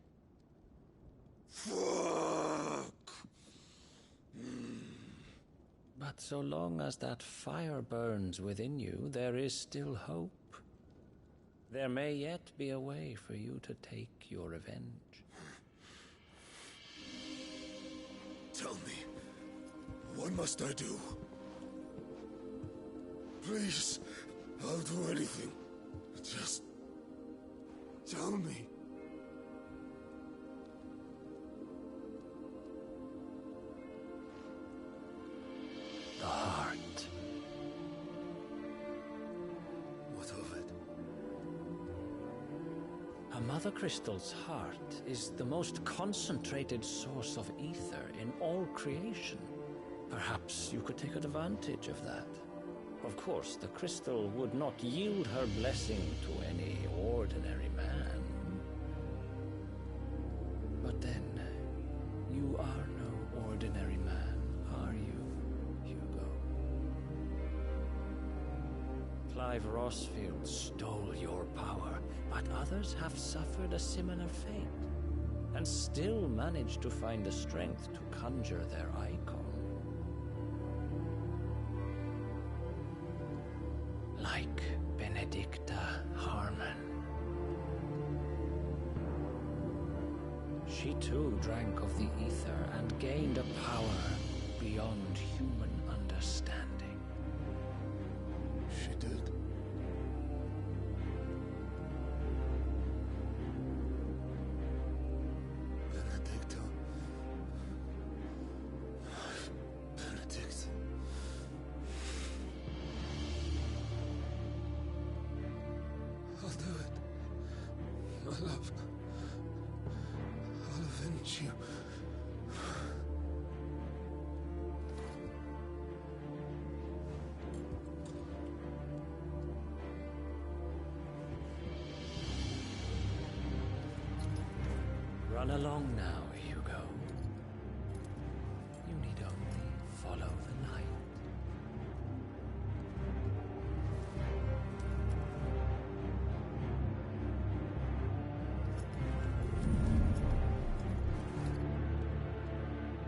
Fuck! But so long as that fire burns within you, there is still hope. There may yet be a way for you to take your revenge. Tell me, what must I do? Please, I'll do anything. Just tell me. The heart. What of it? A mother crystal's heart is the most concentrated source of ether in all creation. Perhaps you could take advantage of that. Of course, the crystal would not yield her blessing to any ordinary man. But then, you are no ordinary man, are you, Hugo? Clive Rossfield stole your power, but others have suffered a similar fate, and still managed to find the strength to conjure their icon. Like Benedicta Harmon. She too drank of the ether and gained a power beyond human understanding. She did. Benedicta. Benedict. I'll do it. My love. I'll avenge you. Run along now, Hugo. You need only follow the light.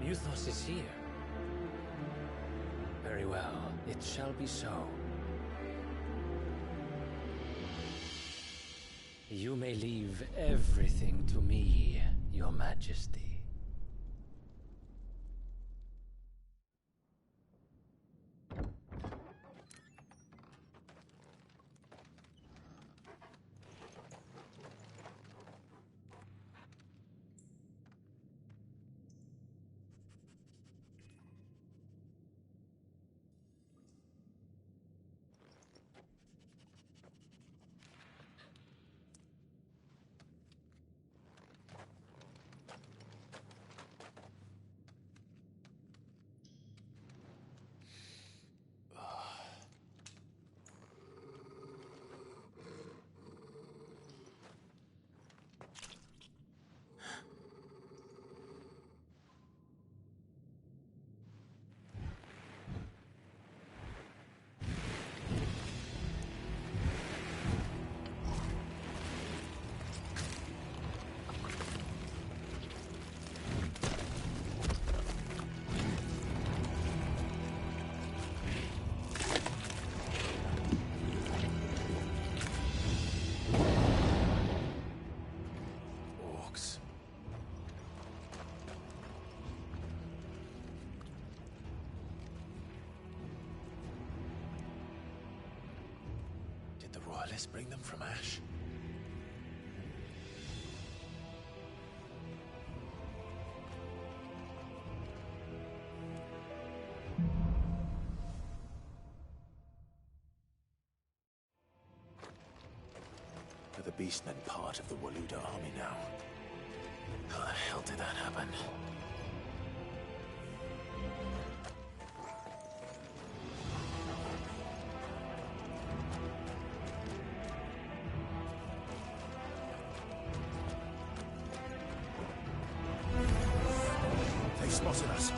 Muthos is here. Very well, it shall be so. You may leave everything to me, Your Majesty. Royalists bring them from Ash? Are the Beastmen part of the Waluda army now? How the hell did that happen? They spotted us.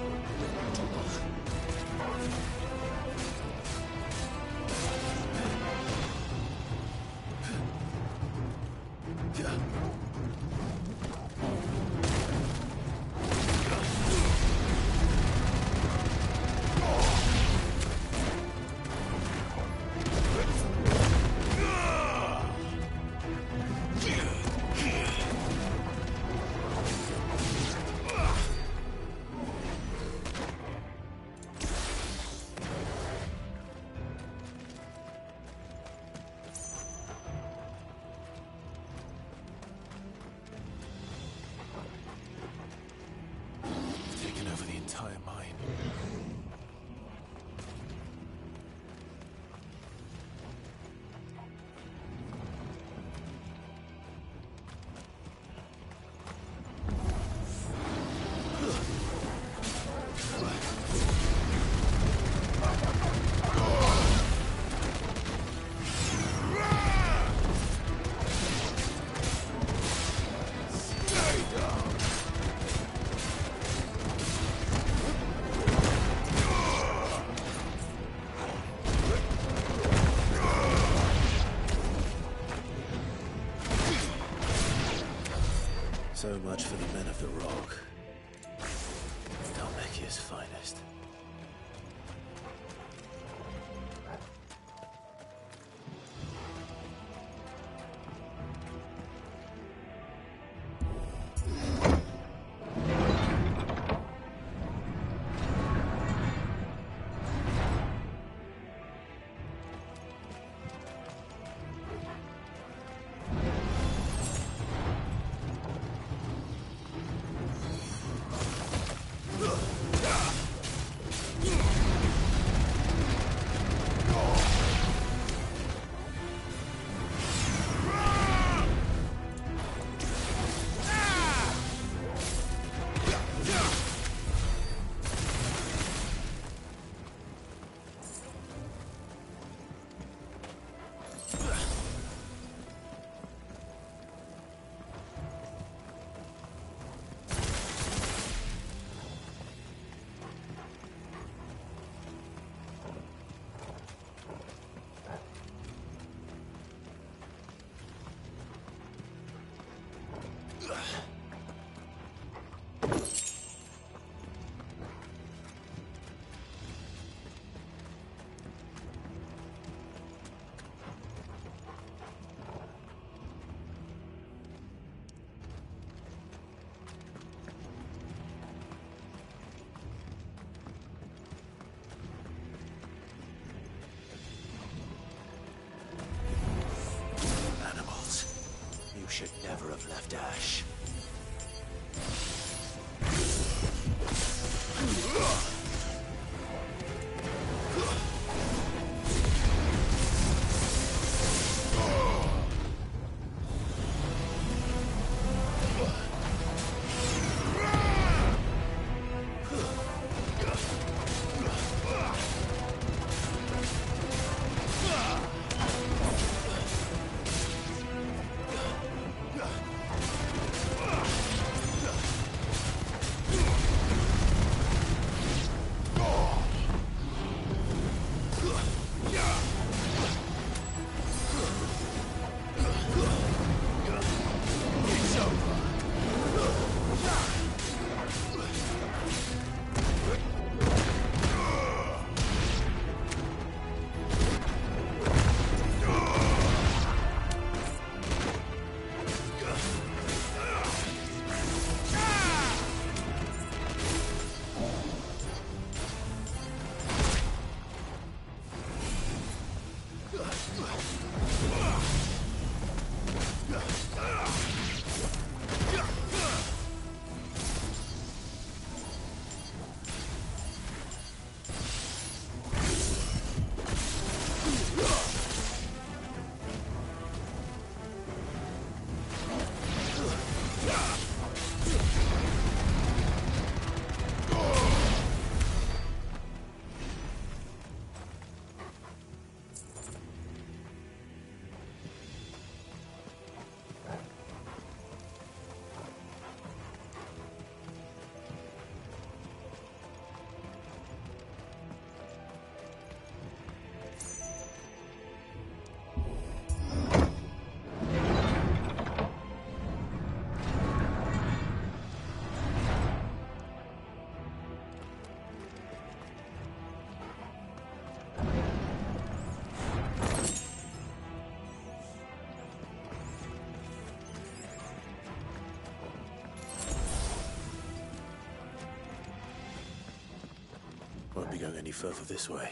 Won't be going any further this way.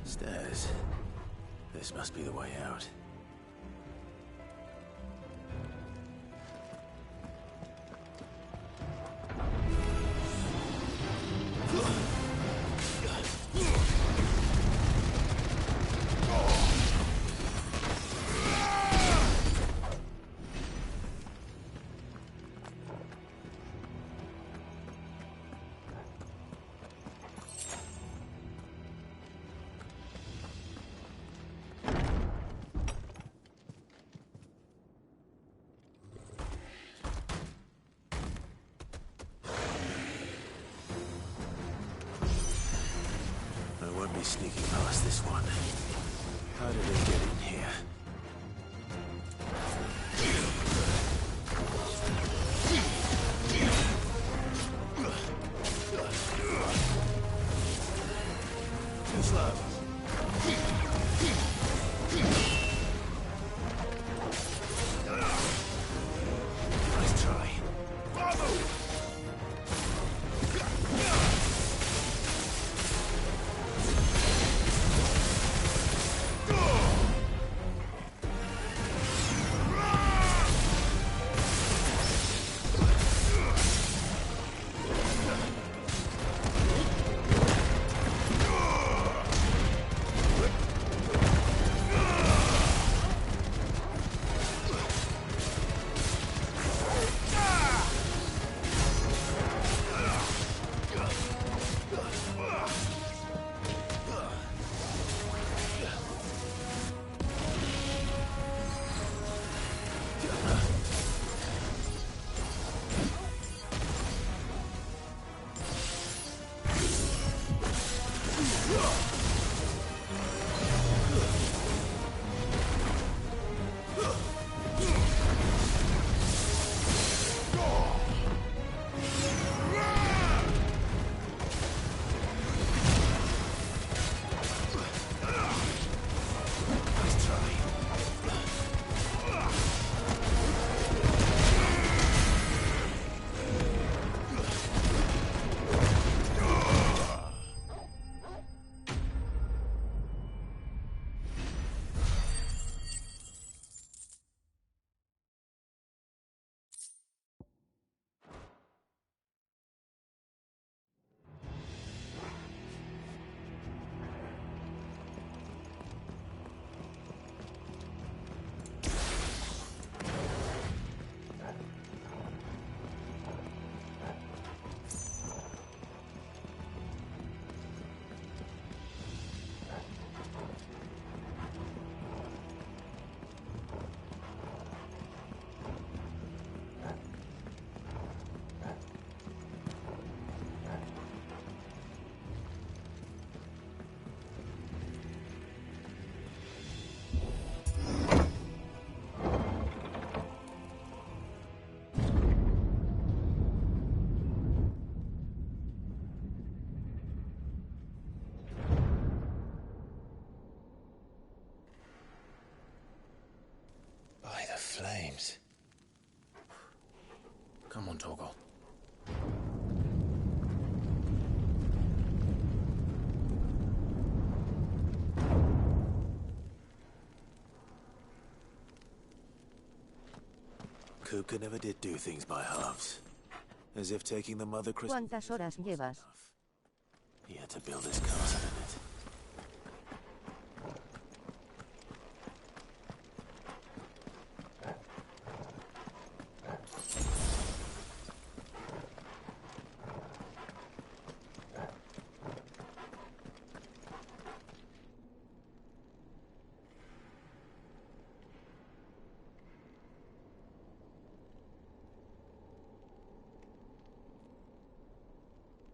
Stairs. This must be the way out. Sneaking past this one. How did they get in here? Too slow. Nice try. Bravo! Flames. Come on, Torgal. Kupka never did do things by halves. As if taking the Mother Crystal... ¿Cuántas horas llevas? He had to build his castle in it.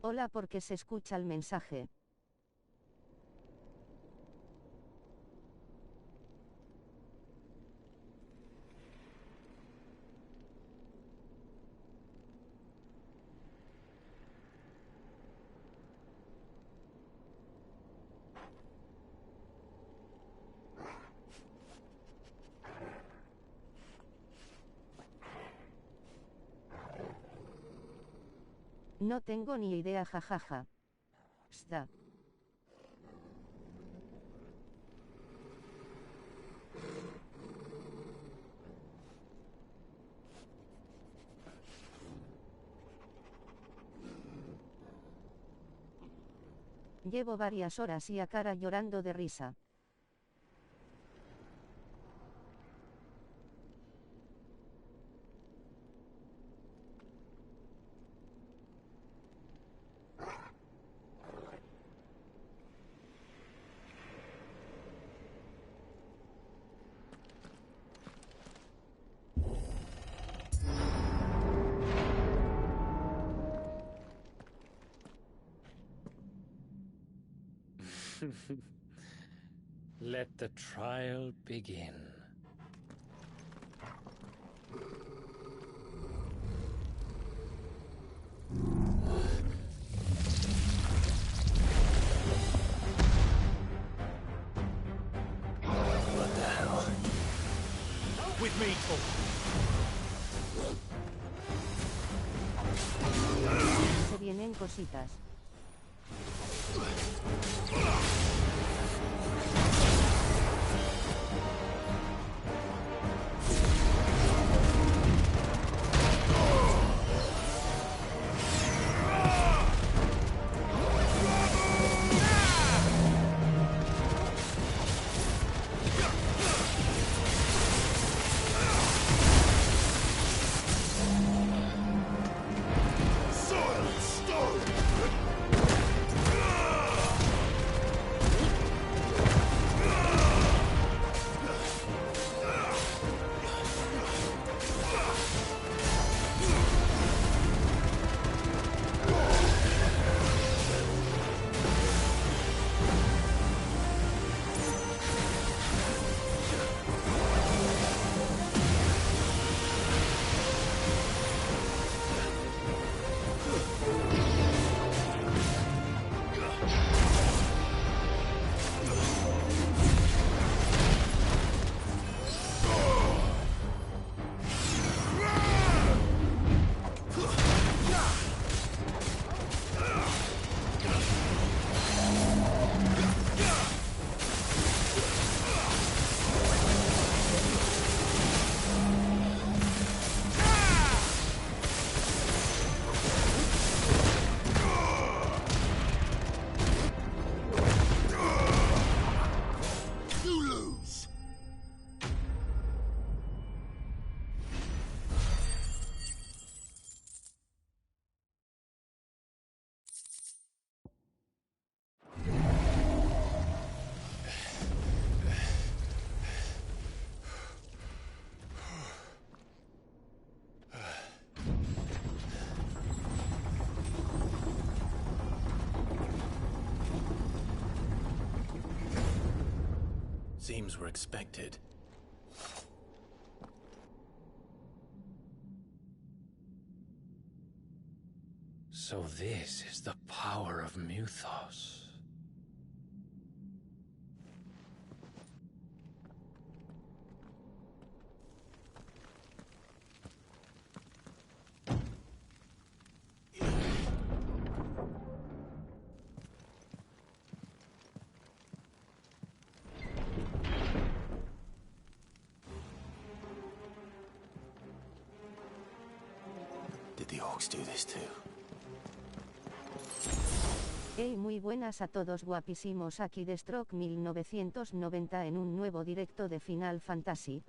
Hola, porque se escucha el mensaje. No tengo ni idea, jajaja. Sta. Llevo varias horas y a cara llorando de risa. Let the trial begin. What the hell? With me, Se vienen cositas. Seems we're expected. So this is the power of Muthos. Did the orcs do this too? Hey, muy buenas a todos guapísimos, aquí de Stroke 1990 en un nuevo directo de Final Fantasy.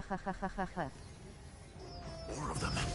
Ja ja ja ja ja. More of them.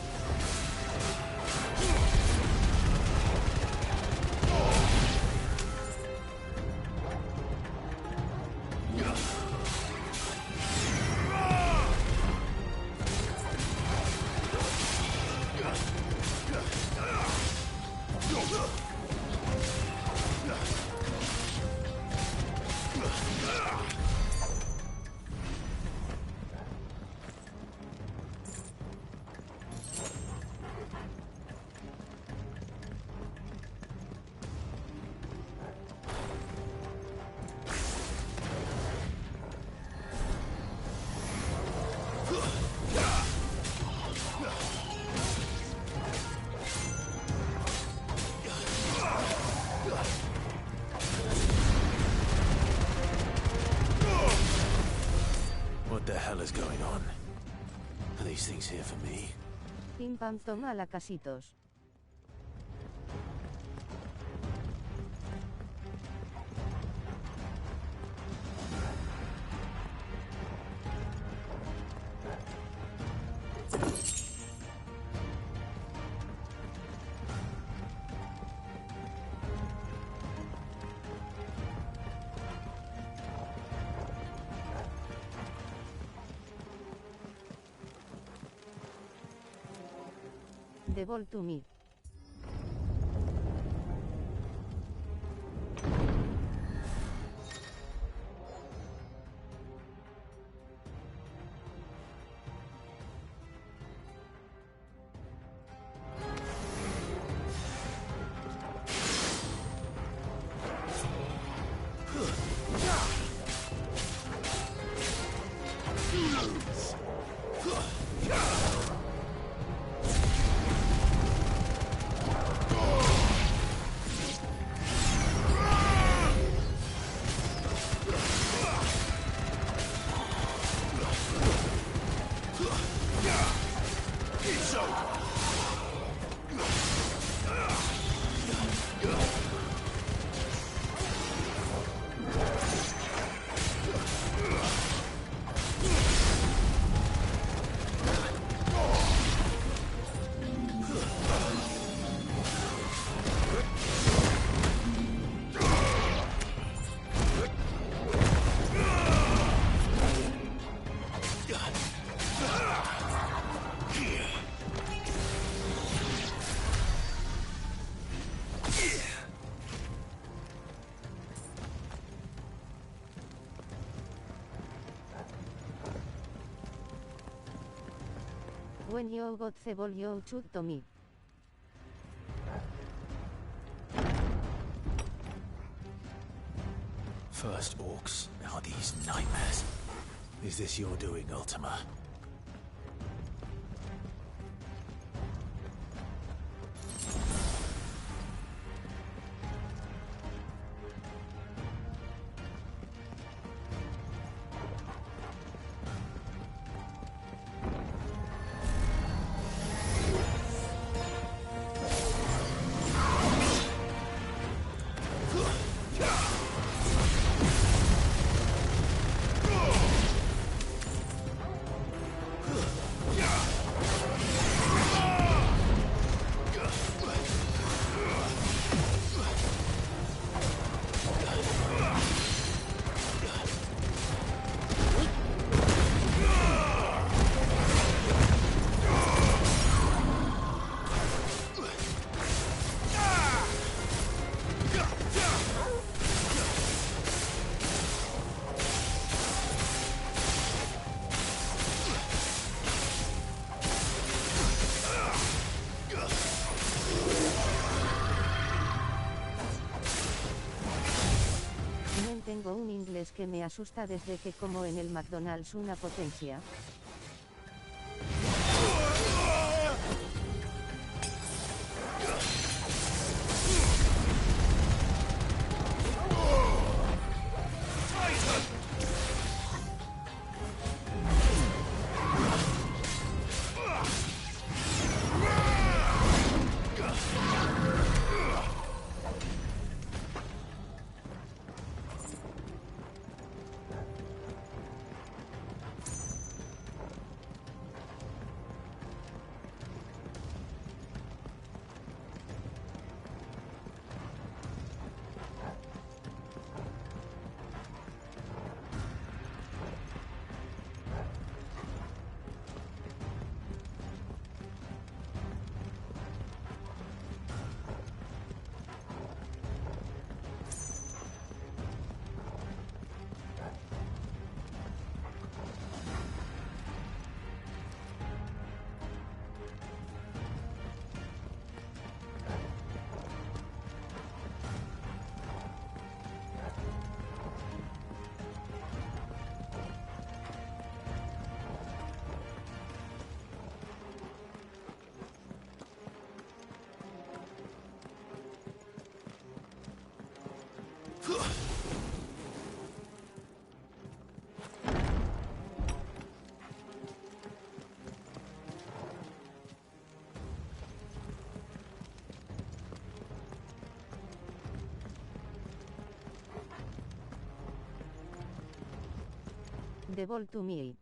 hell is going on? Are these things here for me? Pim pam toma la casitos. The ball to me. When you got the ball you shoot to me. First orcs, now these nightmares. Is this your doing, Ultima? Tengo un inglés que me asusta desde que como en el McDonald's una potencia. The ball to me.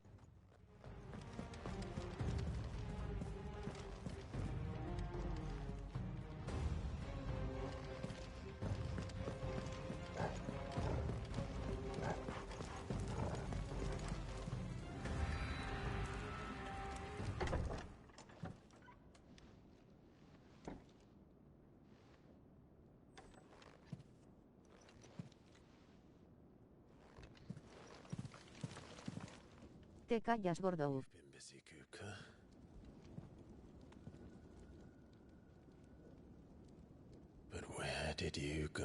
Te callas, gordo. Been busy, Kuka. But where did you go?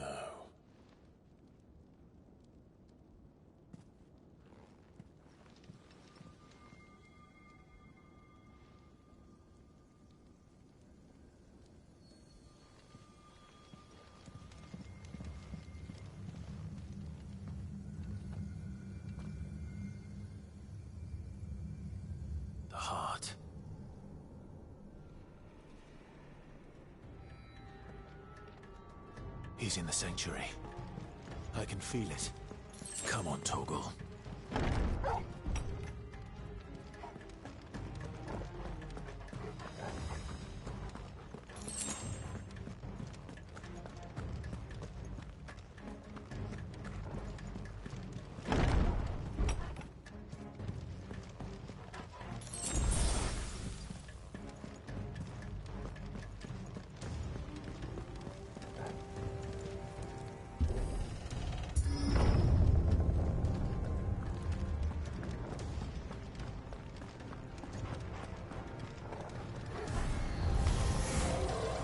The heart. He's in the sanctuary. I can feel it. Come on, Toggle.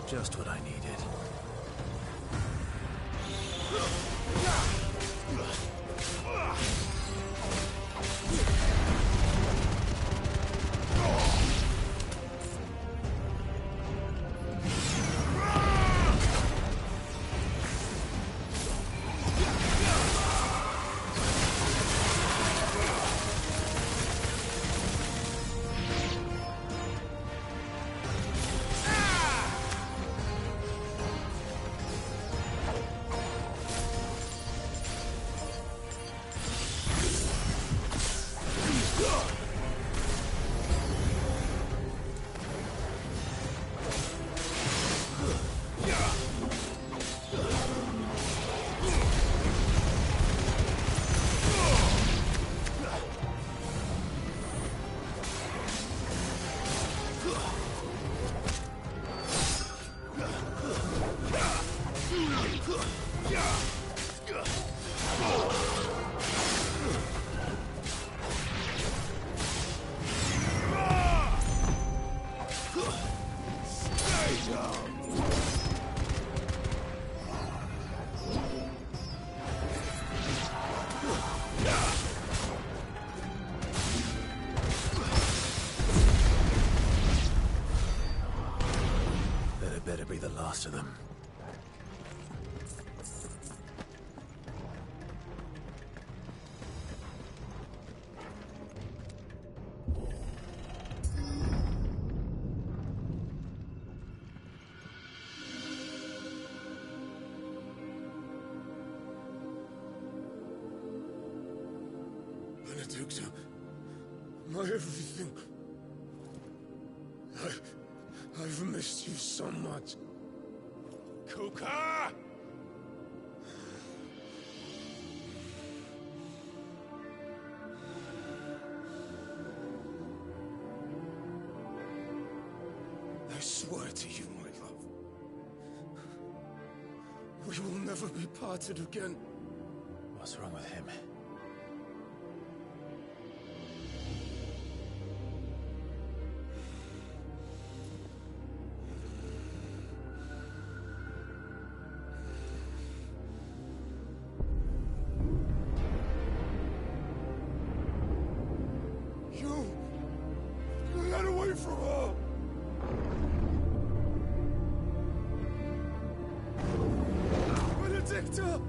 Just what I needed. Better be the last of them. Benedicta, my everything. I've missed you so much. Kuka! I swear to you, my love, we will never be parted again. What's wrong with him? Get away from her! Benedicta!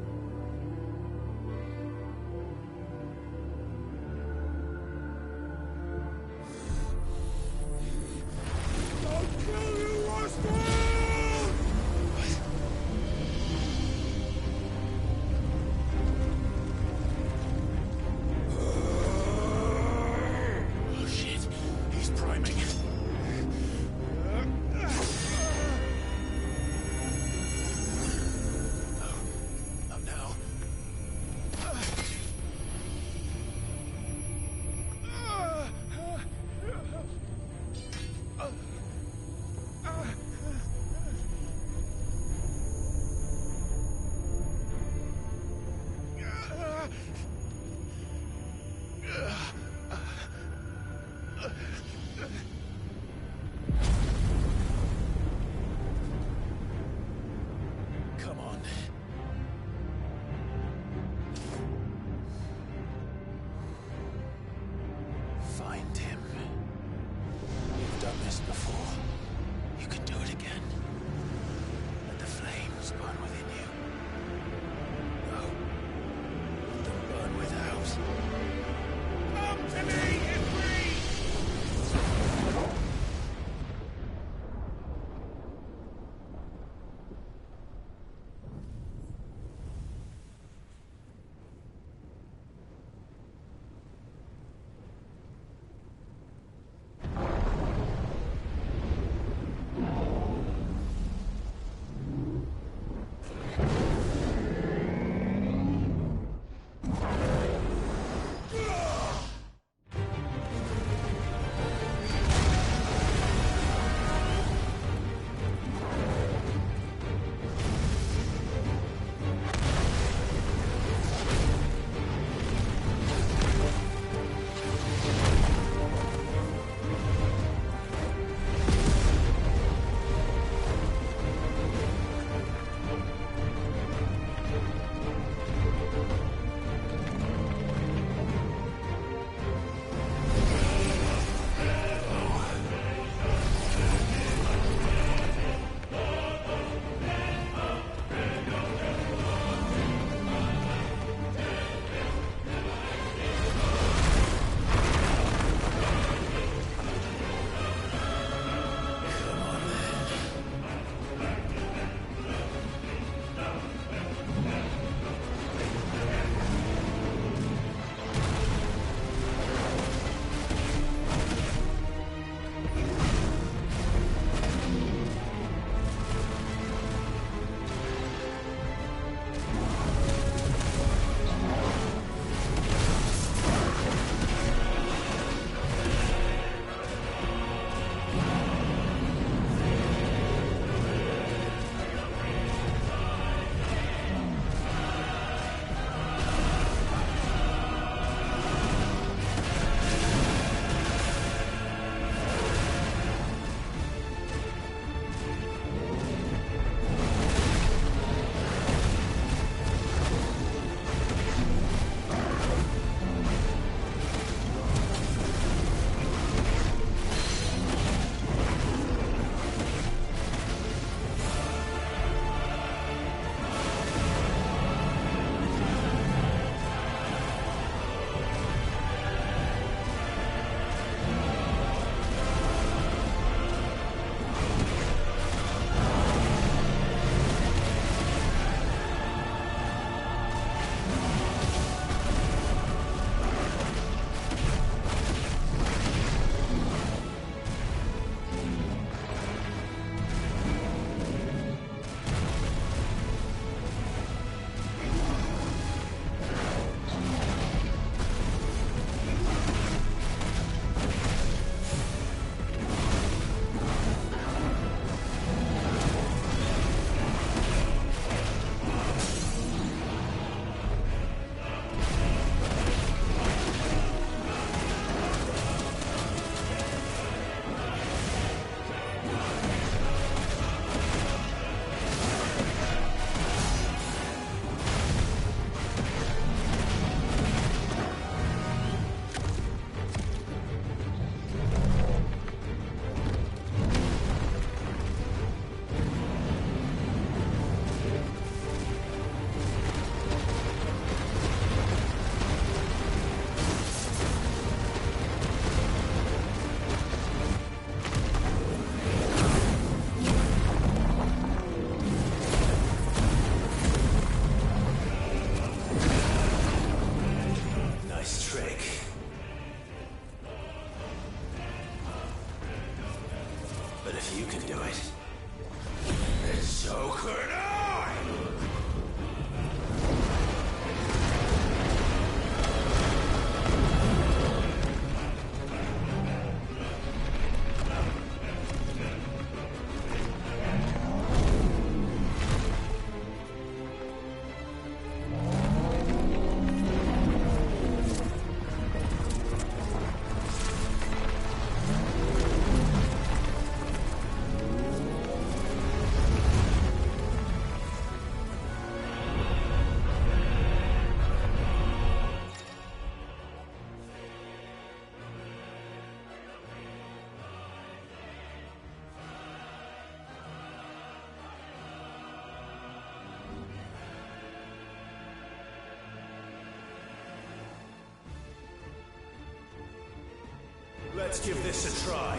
Let's give this a try.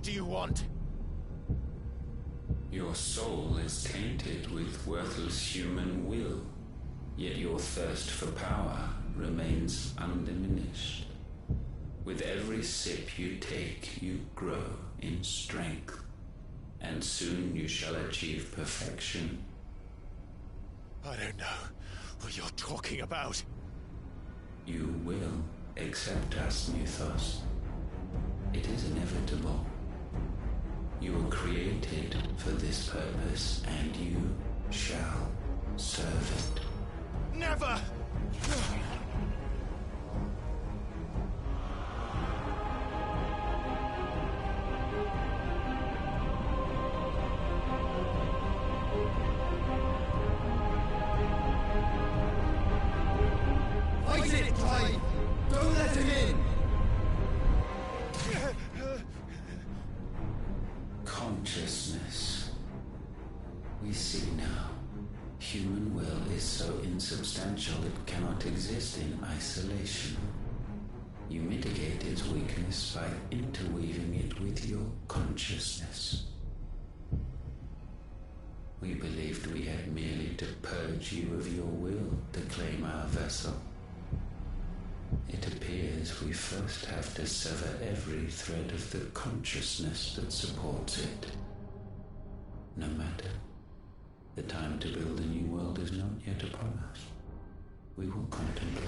What do you want? Your soul is tainted with worthless human will, yet your thirst for power remains undiminished. With every sip you take, you grow in strength, and soon you shall achieve perfection. I don't know what you're talking about. You will accept us, Mythos. It is inevitable. You were created for this purpose, and you shall serve it. Never! Fight it, Clive! Don't let him in! Consciousness. We see now. Human will is so insubstantial it cannot exist in isolation. You mitigate its weakness by interweaving it with your consciousness. We believed we had merely to purge you of your will to claim our vessel. It appears we first have to sever every thread of the consciousness that supports it. No matter. The time to build a new world is not yet upon us. We will contemplate.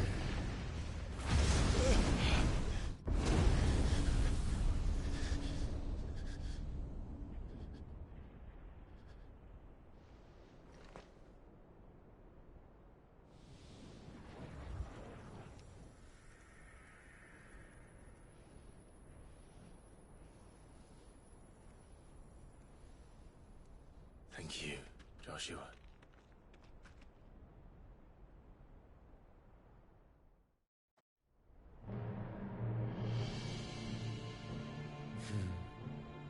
Thank you, Joshua.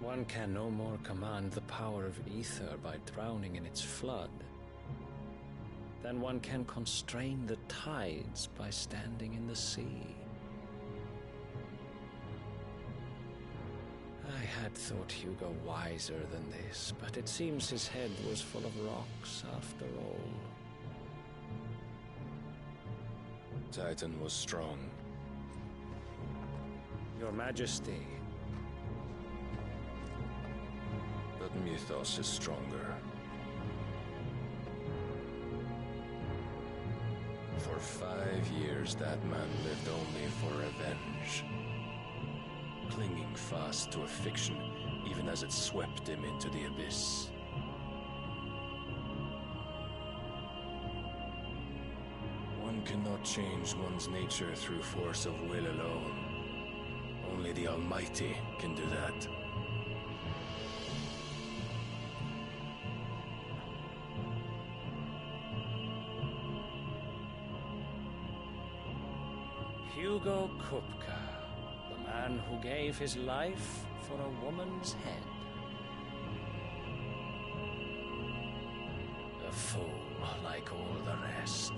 One can no more command the power of ether by drowning in its flood than one can constrain the tides by standing in the sea. I had thought Hugo wiser than this, but it seems his head was full of rocks after all. Titan was strong. Your Majesty. But Mythos is stronger. For 5 years, that man lived only for revenge. Clinging fast to a fiction, even as it swept him into the abyss. One cannot change one's nature through force of will alone. Only the Almighty can do that. Hugo Kupka, the man who gave his life for a woman's head. A fool like all the rest.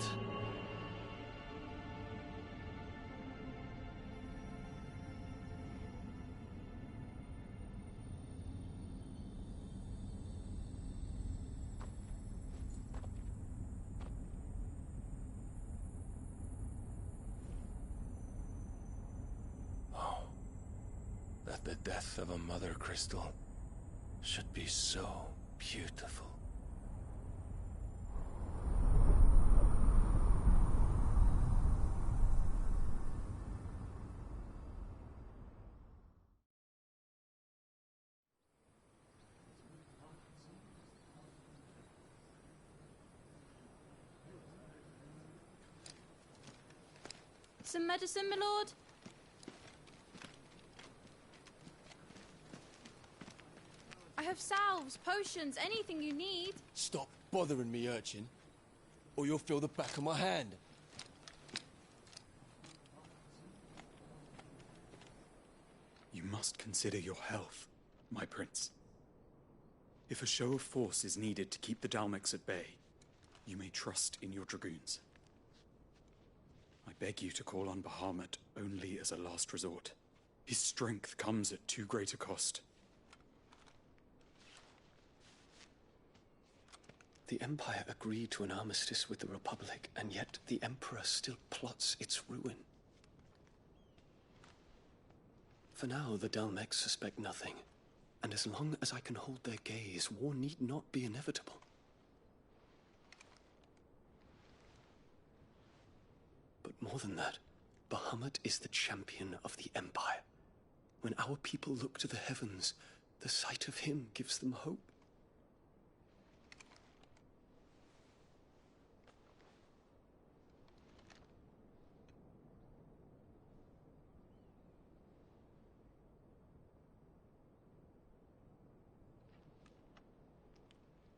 The death of a mother crystal should be so beautiful. Some medicine, my lord? I have salves, potions, anything you need. Stop bothering me, urchin, or you'll feel the back of my hand. You must consider your health, my prince. If a show of force is needed to keep the Dalmex at bay, you may trust in your dragoons. I beg you to call on Bahamut only as a last resort. His strength comes at too great a cost. The Empire agreed to an armistice with the Republic, and yet the Emperor still plots its ruin. For now, the Dalmecs suspect nothing, and as long as I can hold their gaze, war need not be inevitable. But more than that, Bahamut is the champion of the Empire. When our people look to the heavens, the sight of him gives them hope.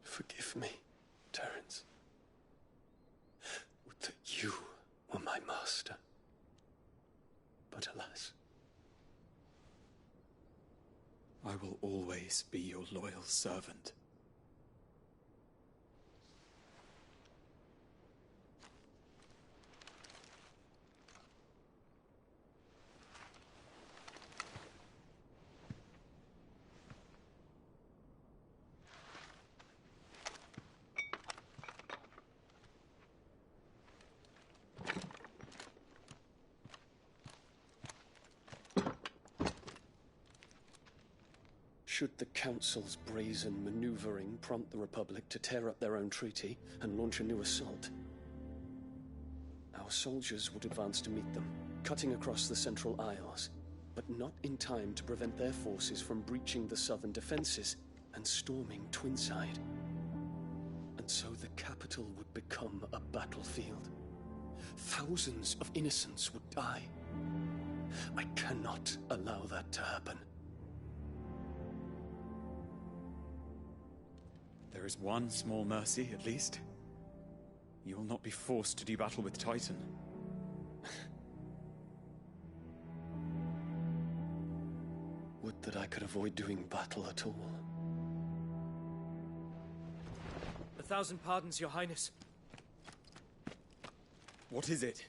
Forgive me, Terence. Would that you were my master. But alas. I will always be your loyal servant. Should the Council's brazen maneuvering prompt the Republic to tear up their own treaty and launch a new assault, our soldiers would advance to meet them, cutting across the Central Isles, but not in time to prevent their forces from breaching the southern defenses and storming Twinside. And so the capital would become a battlefield. Thousands of innocents would die. I cannot allow that to happen. There is one small mercy, at least. You will not be forced to do battle with Titan. Would that I could avoid doing battle at all. 1,000 pardons, Your Highness. What is it?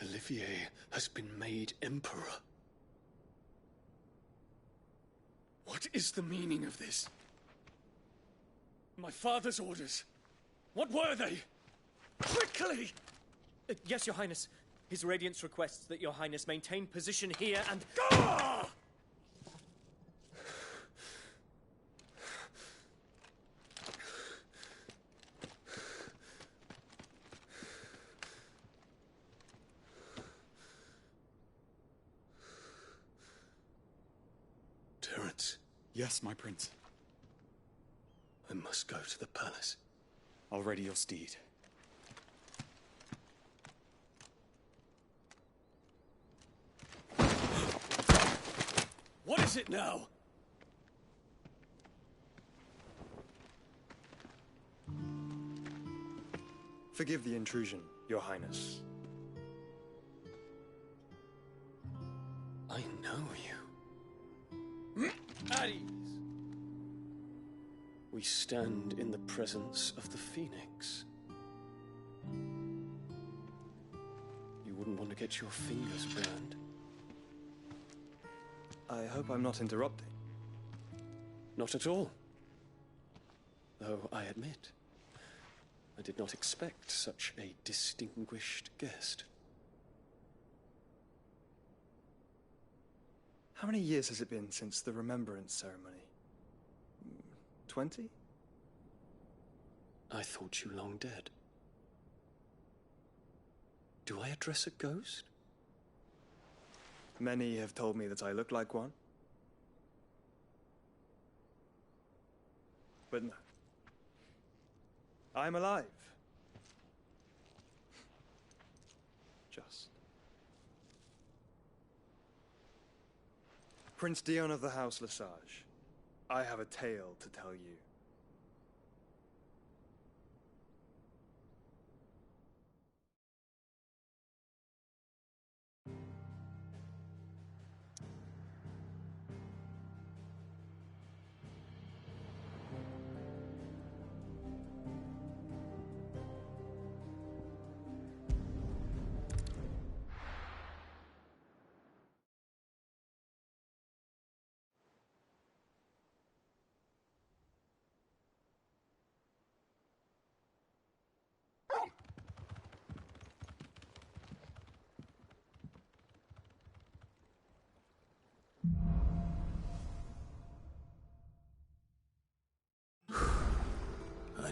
Olivier has been made Emperor. What is the meaning of this? My father's orders. What were they? Quickly! Yes, Your Highness. His Radiance requests that Your Highness maintain position here and... Ah! Terence. Yes, my prince. I must go to the palace. I'll ready your steed. What is it now? Forgive the intrusion, Your Highness. I know you. At ease. We stand in the presence of the Phoenix. You wouldn't want to get your fingers burned. I hope I'm not interrupting. Not at all. Though I admit, I did not expect such a distinguished guest. How many years has it been since the Remembrance ceremony? 20? I thought you long dead. Do I address a ghost? Many have told me that I look like one. But no. I'm alive. Just. Prince Dion of the House Lesage, I have a tale to tell you.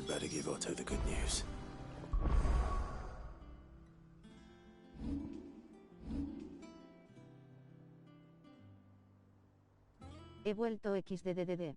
Better give Otto the good news. He vuelto XDDD.